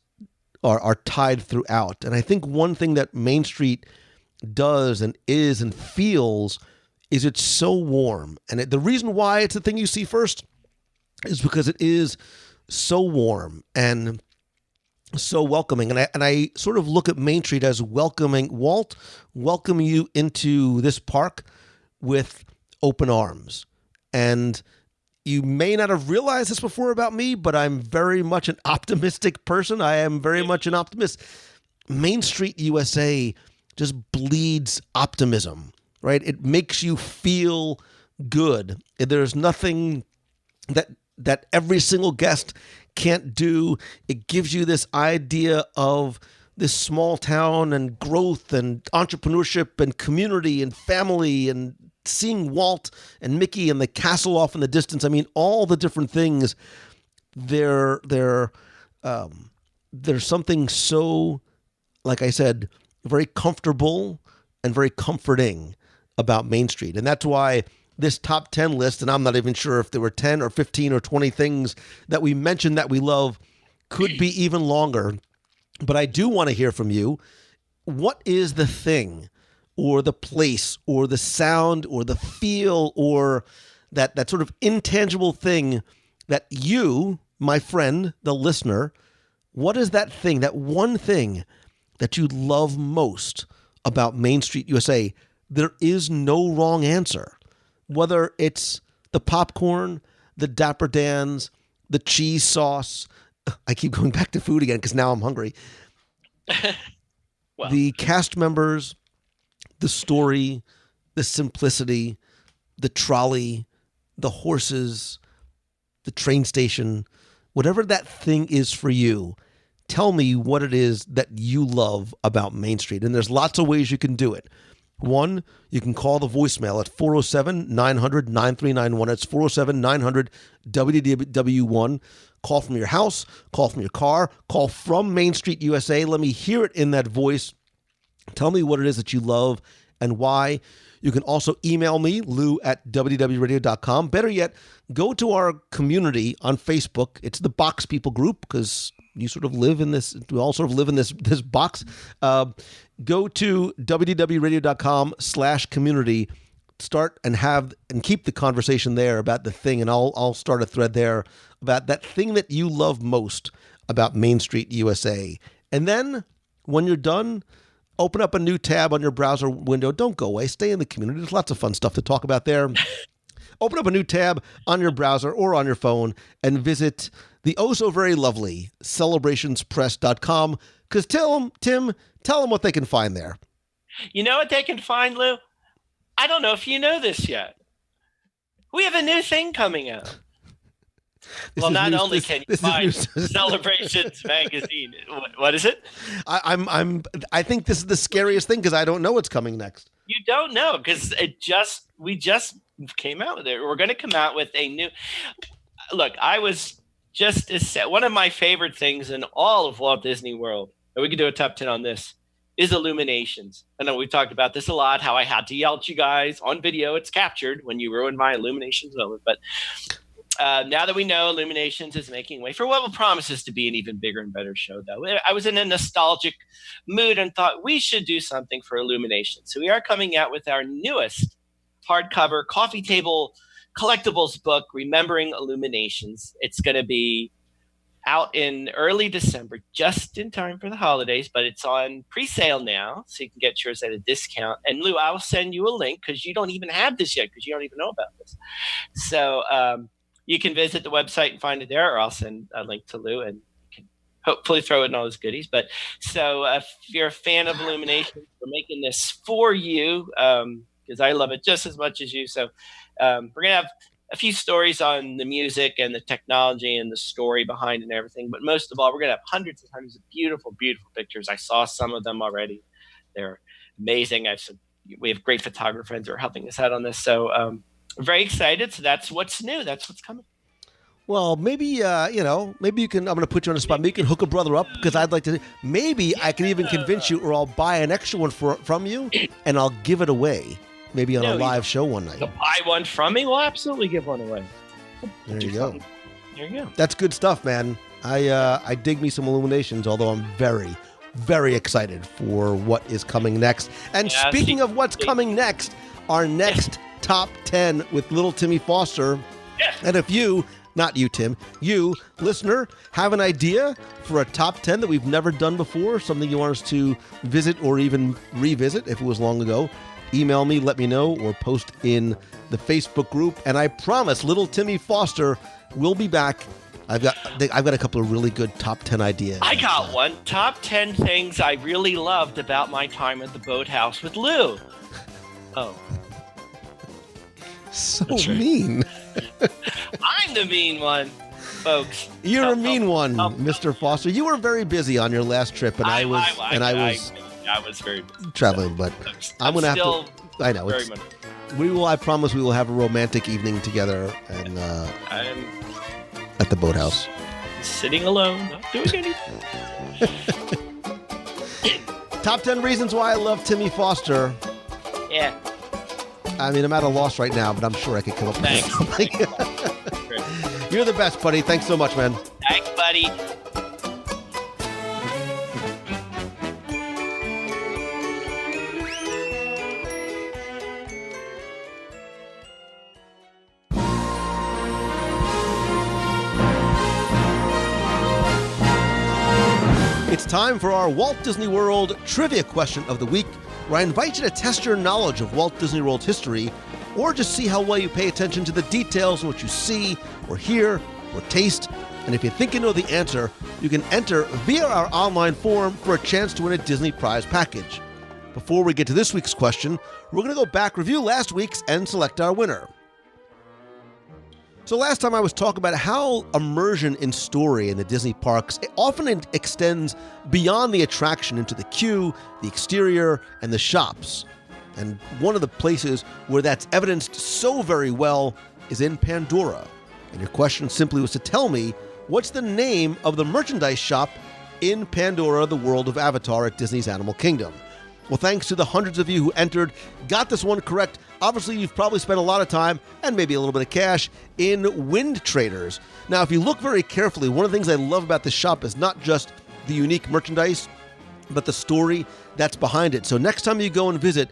are tied throughout. And I think one thing that Main Street does and is and feels is it's so warm. And the reason why it's the thing you see first is because it is so warm and so welcoming. And I sort of look at Main Street as welcoming you into this park with open arms. And you may not have realized this before about me, but I'm very much an optimistic person. I am very much an optimist. Main Street USA just bleeds optimism, right? It makes you feel good. There's nothing that every single guest can't do. It gives you this idea of this small town and growth and entrepreneurship and community and family and seeing Walt and Mickey and the castle off in the distance. I mean, all the different things. There's something so, like I said, very comfortable and very comforting about Main Street. And that's why this top 10 list, and I'm not even sure if there were 10 or 15 or 20 things that we mentioned that we love, could be even longer. But I do want to hear from you. What is the thing or the place or the sound or the feel or that sort of intangible thing that you, my friend, the listener, what is that thing, that one thing that you love most about Main Street USA? There is no wrong answer. Whether it's the popcorn, the Dapper Dans, the cheese sauce. I keep going back to food again because now I'm hungry. Well, the cast members, the story, the simplicity, the trolley, the horses, the train station, whatever that thing is for you, tell me what it is that you love about Main Street. And there's lots of ways you can do it. One, you can call the voicemail at 407-900-9391. It's 407-900-WDW1. Call from your house, call from your car, call from Main Street USA. Let me hear it in that voice. Tell me what it is that you love and why. You can also email me, lou@wdwradio.com. Better yet, go to our community on Facebook. It's the Box People group because you sort of live in this, we all sort of live in this box. Go to wdwradio.com/community. Start and keep the conversation there about the thing, and I'll start a thread there about that thing that you love most about Main Street USA. And then when you're done, open up a new tab on your browser window. Don't go away. Stay in the community. There's lots of fun stuff to talk about there. Open up a new tab on your browser or on your phone and visit the very lovely celebrationspress.com. Because Tim, tell them what they can find there. You know what they can find, Lou? I don't know if you know this yet. We have a new thing coming out. Well, not only can you find Celebrations magazine. What is it? I think this is the scariest thing because I don't know what's coming next. You don't know because we just came out with it. We're going to come out with a new. Look, I was just one of my favorite things in all of Walt Disney World. And we could do a top 10 on this. Is Illuminations. I know we've talked about this a lot, how I had to yell at you guys on video. It's captured when you ruined my Illuminations moment. But now that we know Illuminations is making way for what promises to be an even bigger and better show, though. I was in a nostalgic mood and thought we should do something for Illuminations. So we are coming out with our newest hardcover coffee table collectibles book, Remembering Illuminations. It's going to be out in early December, just in time for the holidays, but it's on pre-sale now, so you can get yours at a discount. And Lou, I'll send you a link because you don't even have this yet because you don't even know about this. So you can visit the website and find it there, or I'll send a link to Lou and you can hopefully throw in all his goodies. But so if you're a fan of Illumination, we're making this for you because I love it just as much as you. So we're going to have a few stories on the music and the technology and the story behind it and everything. But most of all, we're going to have hundreds and hundreds of beautiful, beautiful pictures. I saw some of them already. They're amazing. We have great photographers who are helping us out on this. So I'm very excited. So that's what's new. That's what's coming. Well, maybe, maybe you can, I'm going to put you on the spot. Maybe you can hook a brother up because I'd like to, maybe I can even convince you or I'll buy an extra one from you and I'll give it away. Maybe on a live show one night. Buy one from me? We'll absolutely give one away. There you go. There you go. That's good stuff, man. I dig me some Illuminations, although I'm very, very excited for what is coming next. And speaking of what's coming next, our next top 10 with little Timmy Foster. Yes. And if you, not you, Tim, you, listener, have an idea for a top 10 that we've never done before, something you want us to visit or even revisit if it was long ago, email me, let me know, or post in the Facebook group. And I promise little Timmy Foster will be back. I've got a couple of really good top 10 ideas. I got one. Top 10 things I really loved about my time at the Boathouse with Lou. Oh. So mean. I'm the mean one. folks. You're a mean one, Mr. Foster. You were very busy on your last trip, and I was very busy, traveling. But I'm going to have to. I know. I promise we will have a romantic evening together, and at the boathouse. Sitting alone, not doing anything. Top 10 reasons why I love Timmy Foster. Yeah. I mean, I'm at a loss right now, but I'm sure I could come up with something. You're the best, buddy. Thanks so much, man. Thanks, buddy. It's time for our Walt Disney World Trivia Question of the Week, where I invite you to test your knowledge of Walt Disney World's history, or just see how well you pay attention to the details in what you see, or hear, or taste. And if you think you know the answer, you can enter via our online forum for a chance to win a Disney prize package. Before we get to this week's question, we're going to go back, review last week's, and select our winner. So last time I was talking about how immersion in story in the Disney parks often extends beyond the attraction into the queue, the exterior, and the shops. And one of the places where that's evidenced so very well is in Pandora. And your question simply was to tell me, what's the name of the merchandise shop in Pandora, the world of Avatar at Disney's Animal Kingdom? Well, thanks to the hundreds of you who entered, got this one correct. Obviously, you've probably spent a lot of time, and maybe a little bit of cash, in Wind Traders. Now, if you look very carefully, one of the things I love about this shop is not just the unique merchandise, but the story that's behind it. So next time you go and visit,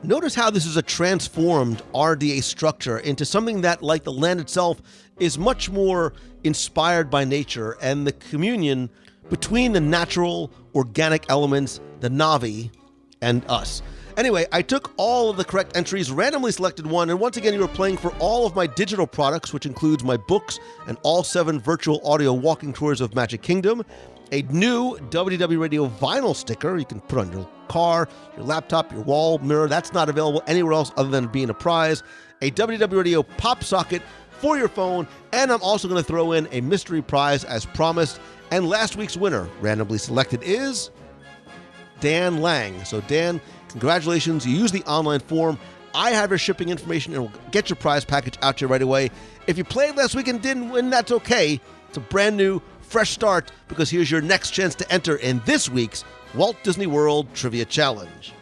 notice how this is a transformed RDA structure into something that, like the land itself, is much more inspired by nature and the communion between the natural, organic elements, the Na'vi, and us. Anyway, I took all of the correct entries, randomly selected one, and once again, you are playing for all of my digital products, which includes my books and all 7 virtual audio walking tours of Magic Kingdom, a new WDW Radio vinyl sticker you can put on your car, your laptop, your wall mirror. That's not available anywhere else other than being a prize, a WDW Radio pop socket for your phone, and I'm also going to throw in a mystery prize as promised. And last week's winner, randomly selected, is Dan Lang. So Dan, congratulations. You used the online form. I have your shipping information and will get your prize package out to you right away. If you played last week and didn't win, that's okay. It's a brand new, fresh start, because here's your next chance to enter in this week's Walt Disney World Trivia Challenge.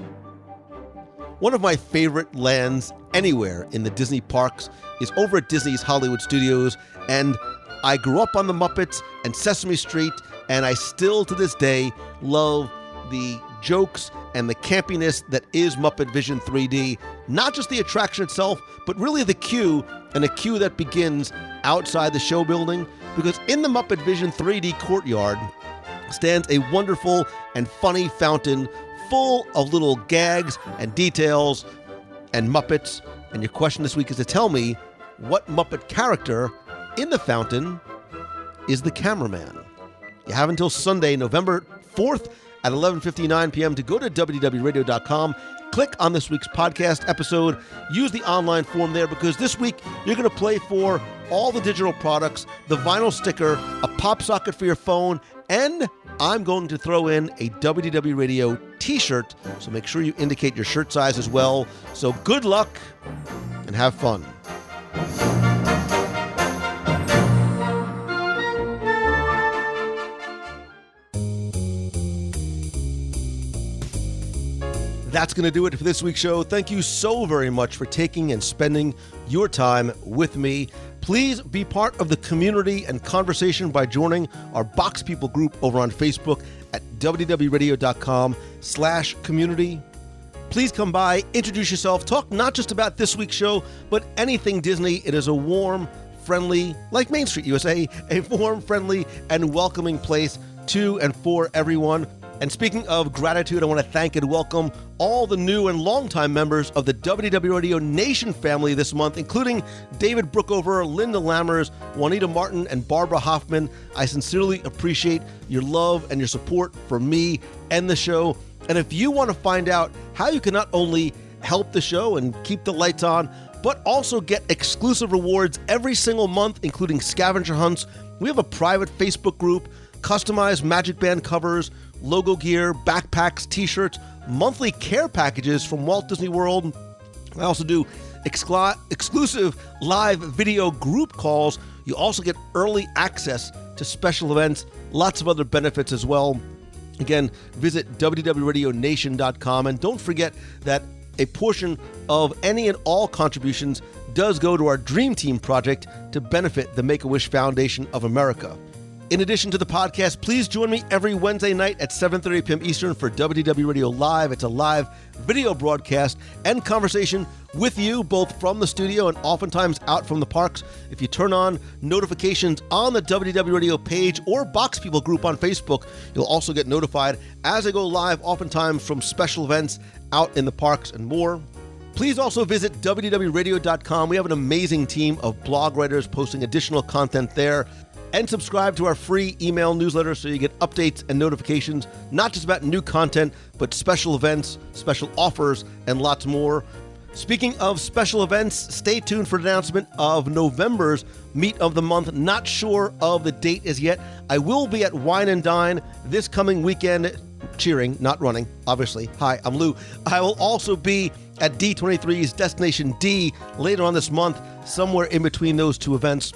One of my favorite lands anywhere in the Disney parks is over at Disney's Hollywood Studios, and I grew up on the Muppets and Sesame Street, and I still to this day love the jokes and the campiness that is Muppet Vision 3D. Not just the attraction itself, but really the queue, and a queue that begins outside the show building, because in the Muppet Vision 3D courtyard stands a wonderful and funny fountain full of little gags and details and Muppets. And your question this week is to tell me what Muppet character in the fountain is the cameraman. You have until Sunday, November 4th at 11:59 p.m. to go to WDWRadio.com, click on this week's podcast episode, use the online form there, because this week you're going to play for all the digital products, the vinyl sticker, a pop socket for your phone, and I'm going to throw in a WDW Radio t-shirt, so make sure you indicate your shirt size as well. So good luck and have fun. That's going to do it for this week's show. Thank you so very much for taking and spending your time with me. Please be part of the community and conversation by joining our Box People group over on Facebook at www.radio.com/community. Please come by, introduce yourself, talk not just about this week's show, but anything Disney. It is a warm, friendly, like Main Street USA, a warm, friendly, and welcoming place to and for everyone. And speaking of gratitude, I want to thank and welcome all the new and longtime members of the WDW Radio Nation family this month, including David Brookover, Linda Lammers, Juanita Martin, and Barbara Hoffman. I sincerely appreciate your love and your support for me and the show. And if you want to find out how you can not only help the show and keep the lights on, but also get exclusive rewards every single month, including scavenger hunts We have a private Facebook group, customized Magic Band covers, logo gear, backpacks, t-shirts, monthly care packages from Walt Disney World. I also do exclusive live video group calls. You also get early access to special events, lots of other benefits as well. Again, visit WDWRadioNation.com, and don't forget that a portion of any and all contributions does go to our Dream Team project to benefit the Make-A-Wish Foundation of America. In addition to the podcast, please join me every Wednesday night at 7:30 p.m. Eastern for WDW Radio Live. It's a live video broadcast and conversation with you, both from the studio and oftentimes out from the parks. If you turn on notifications on the WDW Radio page or Box People group on Facebook, you'll also get notified as I go live, oftentimes from special events out in the parks and more. Please also visit WDWRadio.com. We have an amazing team of blog writers posting additional content there. And subscribe to our free email newsletter so you get updates and notifications, not just about new content, but special events, special offers, and lots more. Speaking of special events, stay tuned for an announcement of November's Meet of the Month. Not sure of the date as yet. I will be at Wine and Dine this coming weekend, cheering, not running, obviously. Hi, I'm Lou. I will also be at D23's Destination D later on this month, somewhere in between those two events.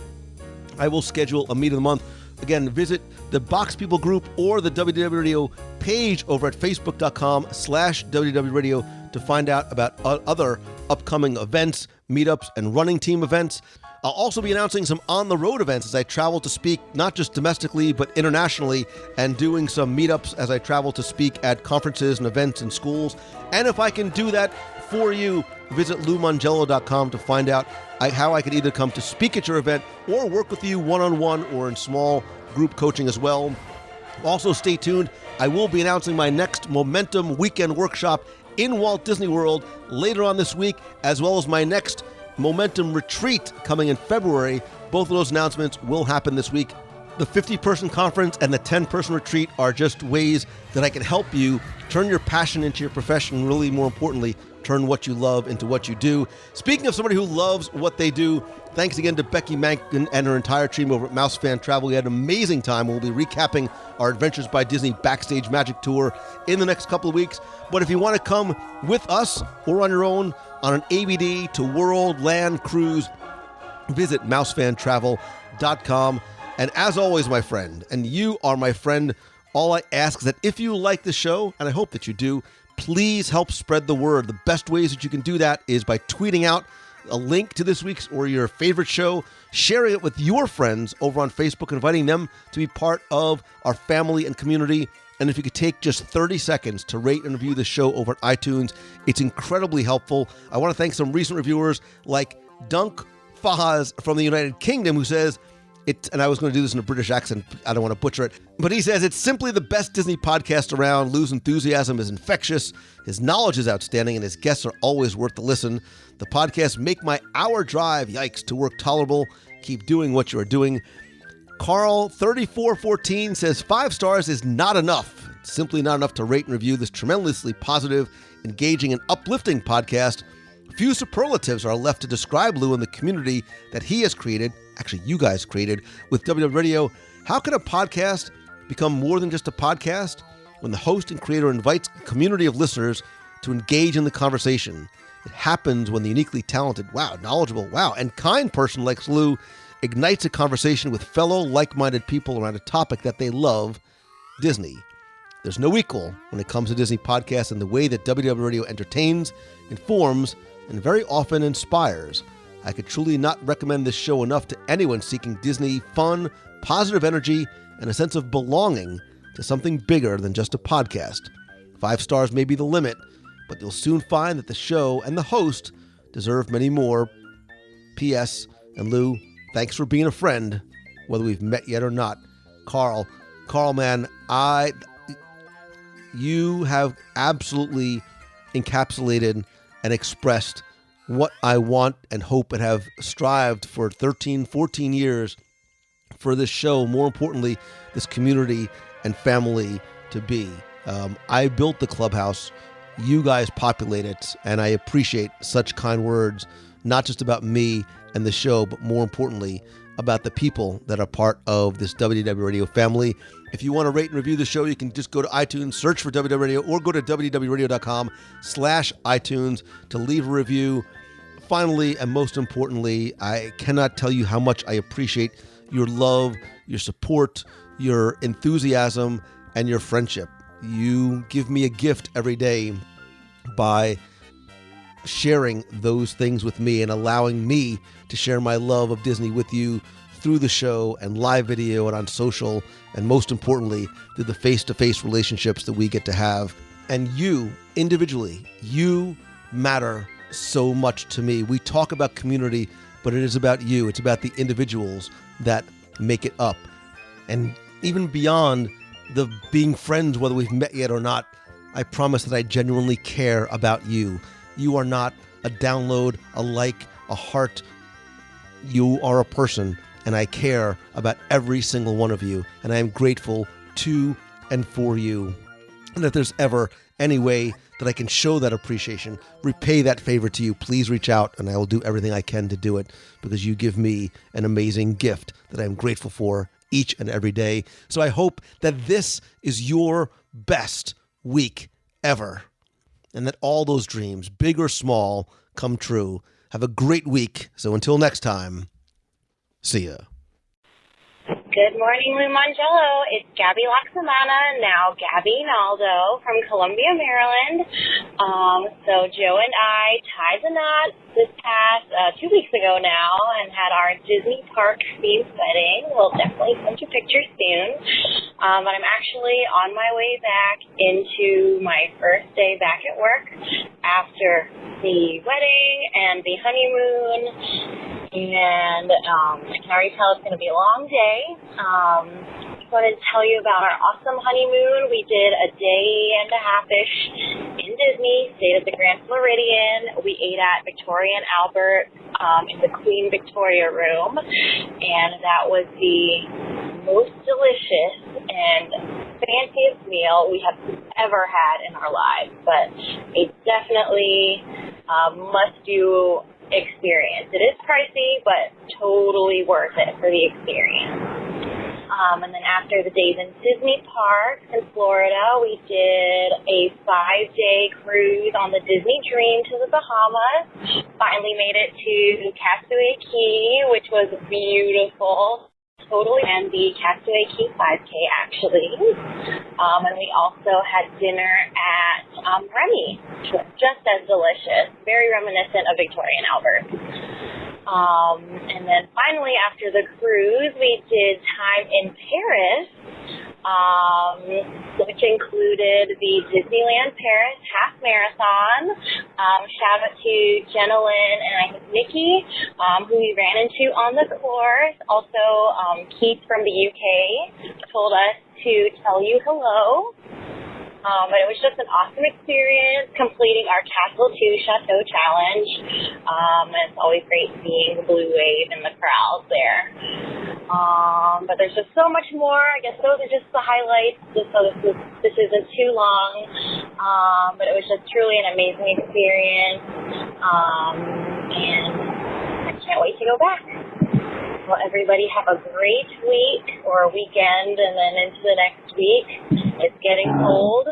I will schedule a Meet of the Month. Again, visit the Box People group or the WDW Radio page over at facebook.com/WDW Radio to find out about other upcoming events, meetups, and running team events. I'll also be announcing some on-the-road events as I travel to speak, not just domestically, but internationally, and doing some meetups as I travel to speak at conferences and events in schools. And if I can do that for you, visit LouMongello.com to find out how I could either come to speak at your event or work with you one-on-one or in small group coaching as well. Also, stay tuned. I will be announcing my next Momentum Weekend Workshop in Walt Disney World later on this week, as well as my next Momentum Retreat coming in February. Both of those announcements will happen this week. The 50-person conference and the 10-person retreat are just ways that I can help you turn your passion into your profession, and really, more importantly, turn what you love into what you do. Speaking of somebody who loves what they do, thanks again to Becky Mankin and her entire team over at Mouse Fan Travel. We had an amazing time. We'll be recapping our Adventures by Disney Backstage Magic Tour in the next couple of weeks. But if you want to come with us or on your own on an ABD to World Land Cruise, visit mousefantravel.com. And as always, my friend, and you are my friend, all I ask is that if you like the show, and I hope that you do, please help spread the word. The best ways that you can do that is by tweeting out a link to this week's or your favorite show, sharing it with your friends over on Facebook, inviting them to be part of our family and community. And if you could take just 30 seconds to rate and review the show over at iTunes, it's incredibly helpful. I want to thank some recent reviewers like Dunk Fahaz from the United Kingdom, who says, and I was going to do this in a British accent. I don't want to butcher it. But he says, it's simply the best Disney podcast around. Lou's enthusiasm is infectious. His knowledge is outstanding, and his guests are always worth the listen. The podcasts make my hour drive, yikes, to work tolerable. Keep doing what you are doing. Carl3414 says, 5 stars is not enough. It's simply not enough to rate and review this tremendously positive, engaging, and uplifting podcast. Few superlatives are left to describe Lou and the community that he has created, actually you guys created, with WDW Radio. How can a podcast become more than just a podcast when the host and creator invites a community of listeners to engage in the conversation? It happens when the uniquely talented, knowledgeable, and kind person like Lou ignites a conversation with fellow like-minded people around a topic that they love, Disney. There's no equal when it comes to Disney podcasts and the way that WDW Radio entertains, informs, and very often inspires. I could truly not recommend this show enough to anyone seeking Disney fun, positive energy, and a sense of belonging to something bigger than just a podcast. 5 stars may be the limit, but you'll soon find that the show and the host deserve many more. P.S. And Lou, thanks for being a friend, whether we've met yet or not. Carl, man, you have absolutely encapsulated and expressed what I want and hope and have strived for 13, 14 years for this show, more importantly, this community and family to be. I built the clubhouse. You guys populate it, and I appreciate such kind words, not just about me and the show, but more importantly, about the people that are part of this WDW Radio family. If you want to rate and review the show, you can just go to iTunes, search for WDW Radio, or go to wdwradio.com/iTunes to leave a review. Finally, and most importantly, I cannot tell you how much I appreciate your love, your support, your enthusiasm, and your friendship. You give me a gift every day by sharing those things with me and allowing me to share my love of Disney with you through the show and live video and on social, and most importantly, through the face-to-face relationships that we get to have. And you, individually, you matter so much to me. We talk about community, but it is about you. It's about the individuals that make it up. And even beyond the being friends, whether we've met yet or not, I promise that I genuinely care about you. You are not a download, a like, a heart. You are a person, and I care about every single one of you, and I am grateful to and for you. And if there's ever any way that I can show that appreciation, repay that favor to you, please reach out, and I will do everything I can to do it, because you give me an amazing gift that I'm grateful for each and every day. So I hope that this is your best week ever, and that all those dreams, big or small, come true. Have a great week. So until next time, see ya. Good morning, Lou Mongello. It's Gabby Laxamana, now Gabby Naldo from Columbia, Maryland. So Joe and I tied the knot this past 2 weeks ago now and had our Disney Park themed wedding. We'll definitely send you pictures soon. But I'm actually on my way back into my first day back at work after the wedding and the honeymoon. And I can already tell it's going to be a long day. Just wanted to tell you about our awesome honeymoon. We did a day and a half-ish in Disney, stayed at the Grand Floridian. We ate at Victoria and Albert in the Queen Victoria room, and that was the most delicious and fanciest meal we have ever had in our lives. But it's definitely must-do experience. It is pricey, but totally worth it for the experience. And then after the days in Disney Park in Florida, we did a 5-day cruise on the Disney Dream to the Bahamas. Finally made it to Castaway Cay, which was beautiful. Totally, and the Castaway Cay 5K actually. And we also had dinner at Remy, which was just as delicious, very reminiscent of Victoria and Albert. And then finally, after the cruise, we did time in Paris, which included the Disneyland Paris half marathon. Shout out to Jenna Lynn and I think Nikki, who we ran into on the course. Also, Keith from the UK told us to tell you hello. But it was just an awesome experience completing our Castle 2 Chateau Challenge. And it's always great seeing the blue wave in the crowd there. But there's just so much more. I guess those are just the highlights, just so this isn't too long. But it was just truly an amazing experience. And I can't wait to go back. Well, everybody have a great week or weekend, and then into the next week. It's getting cold,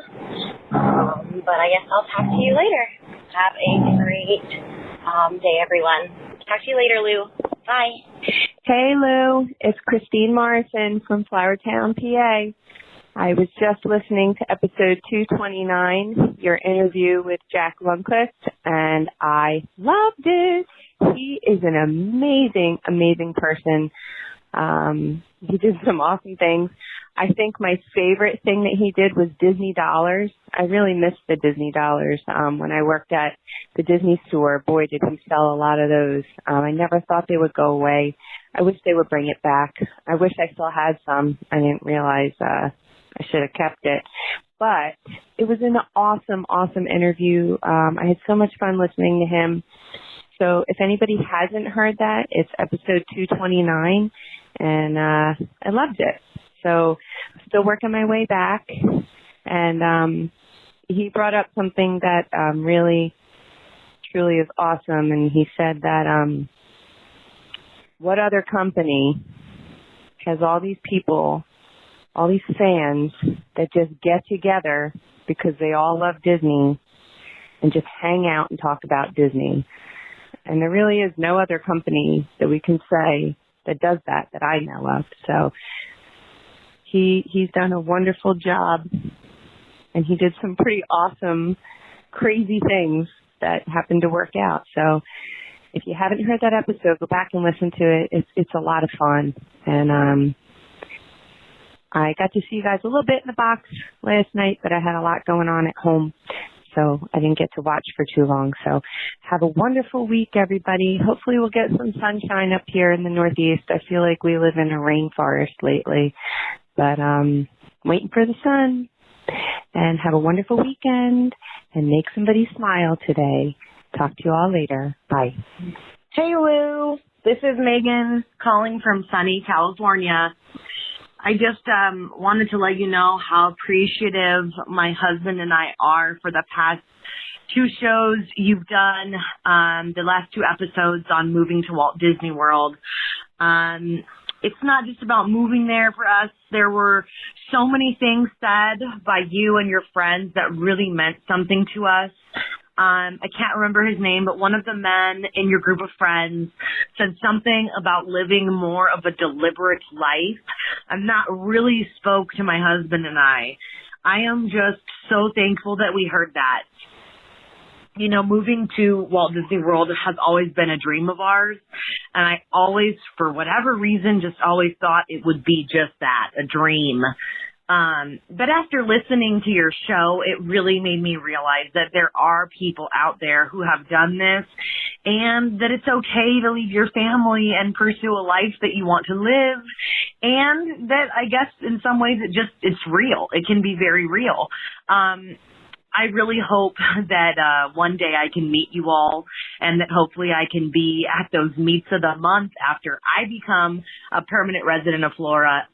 but I guess I'll talk to you later. Have a great day, everyone. Talk to you later, Lou. Bye. Hey, Lou. It's Christine Morrison from Flowertown, PA. I was just listening to episode 229, your interview with Jack Lundquist, and I loved it. He is an amazing, amazing person. He did some awesome things. I think my favorite thing that he did was Disney Dollars. I really missed the Disney Dollars. When I worked at the Disney store, boy, did he sell a lot of those. I never thought they would go away. I wish they would bring it back. I wish I still had some. I didn't realize I should have kept it. But it was an awesome, awesome interview. I had so much fun listening to him. So if anybody hasn't heard that, it's episode 229, and I loved it. So still working my way back, and he brought up something that really, truly is awesome, and he said that what other company has all these people, all these fans that just get together because they all love Disney and just hang out and talk about Disney. And there really is no other company that we can say that does that I know of. So he's done a wonderful job, and he did some pretty awesome, crazy things that happened to work out. So if you haven't heard that episode, go back and listen to it. It's a lot of fun. And I got to see you guys a little bit in the box last night, but I had a lot going on at home, so I didn't get to watch for too long. So have a wonderful week, everybody. Hopefully we'll get some sunshine up here in the Northeast. I feel like we live in a rainforest lately, but waiting for the sun. And have a wonderful weekend and make somebody smile today. Talk to you all later. Bye. Hey, Lou. This is Megan calling from sunny California. I just wanted to let you know how appreciative my husband and I are for the past 2 shows you've done, the last 2 episodes on moving to Walt Disney World. It's not just about moving there for us. There were so many things said by you and your friends that really meant something to us. I can't remember his name, but one of the men in your group of friends said something about living more of a deliberate life, and that really spoke to my husband and I. I am just so thankful that we heard that. You know, moving to Walt Disney World has always been a dream of ours, and I always, for whatever reason, just always thought it would be just that, a dream. But after listening to your show, it really made me realize that there are people out there who have done this, and that it's okay to leave your family and pursue a life that you want to live, and that I guess in some ways it's real. It can be very real. I really hope that one day I can meet you all, and that hopefully I can be at those meets of the month after I become a permanent resident of Florida,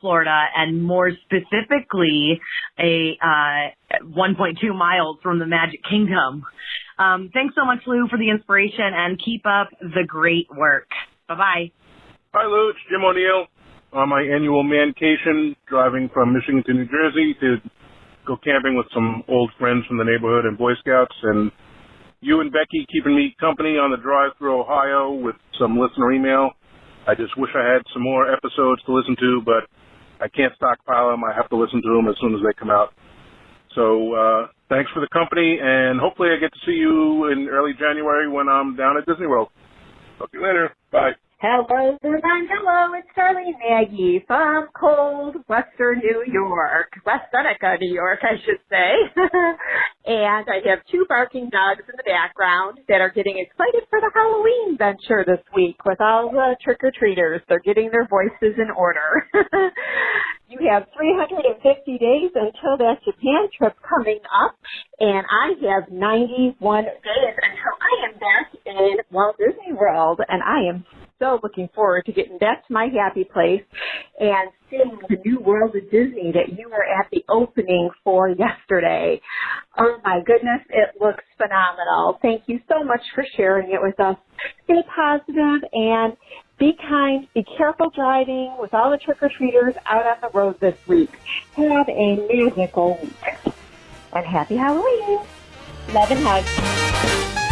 and more specifically a 1.2 miles from the Magic Kingdom. Thanks so much, Lou, for the inspiration, and keep up the great work. Bye-bye. Hi, Lou. It's Jim O'Neill on my annual mancation, driving from Michigan to New Jersey to go camping with some old friends from the neighborhood and Boy Scouts, and you and Becky keeping me company on the drive through Ohio with some listener email. I just wish I had some more episodes to listen to, but I can't stockpile them. I have to listen to them as soon as they come out. So thanks for the company, and hopefully I get to see you in early January when I'm down at Disney World. Talk to you later. Bye. Hello, Mongello. It's Charlie Maggie from cold Western New York. West Seneca, New York, I should say. And I have 2 barking dogs in the background that are getting excited for the Halloween venture this week with all the trick-or-treaters. They're getting their voices in order. You have 350 days until that Japan trip coming up, and I have 91 days until I am back in Walt Disney World, and I am so looking forward to getting back to my happy place and seeing the new world of Disney that you were at the opening for yesterday. Oh my goodness, it looks phenomenal. Thank you so much for sharing it with us. Stay positive and be kind, be careful driving with all the trick-or-treaters out on the road this week. Have a magical week. And happy Halloween. Love and hugs.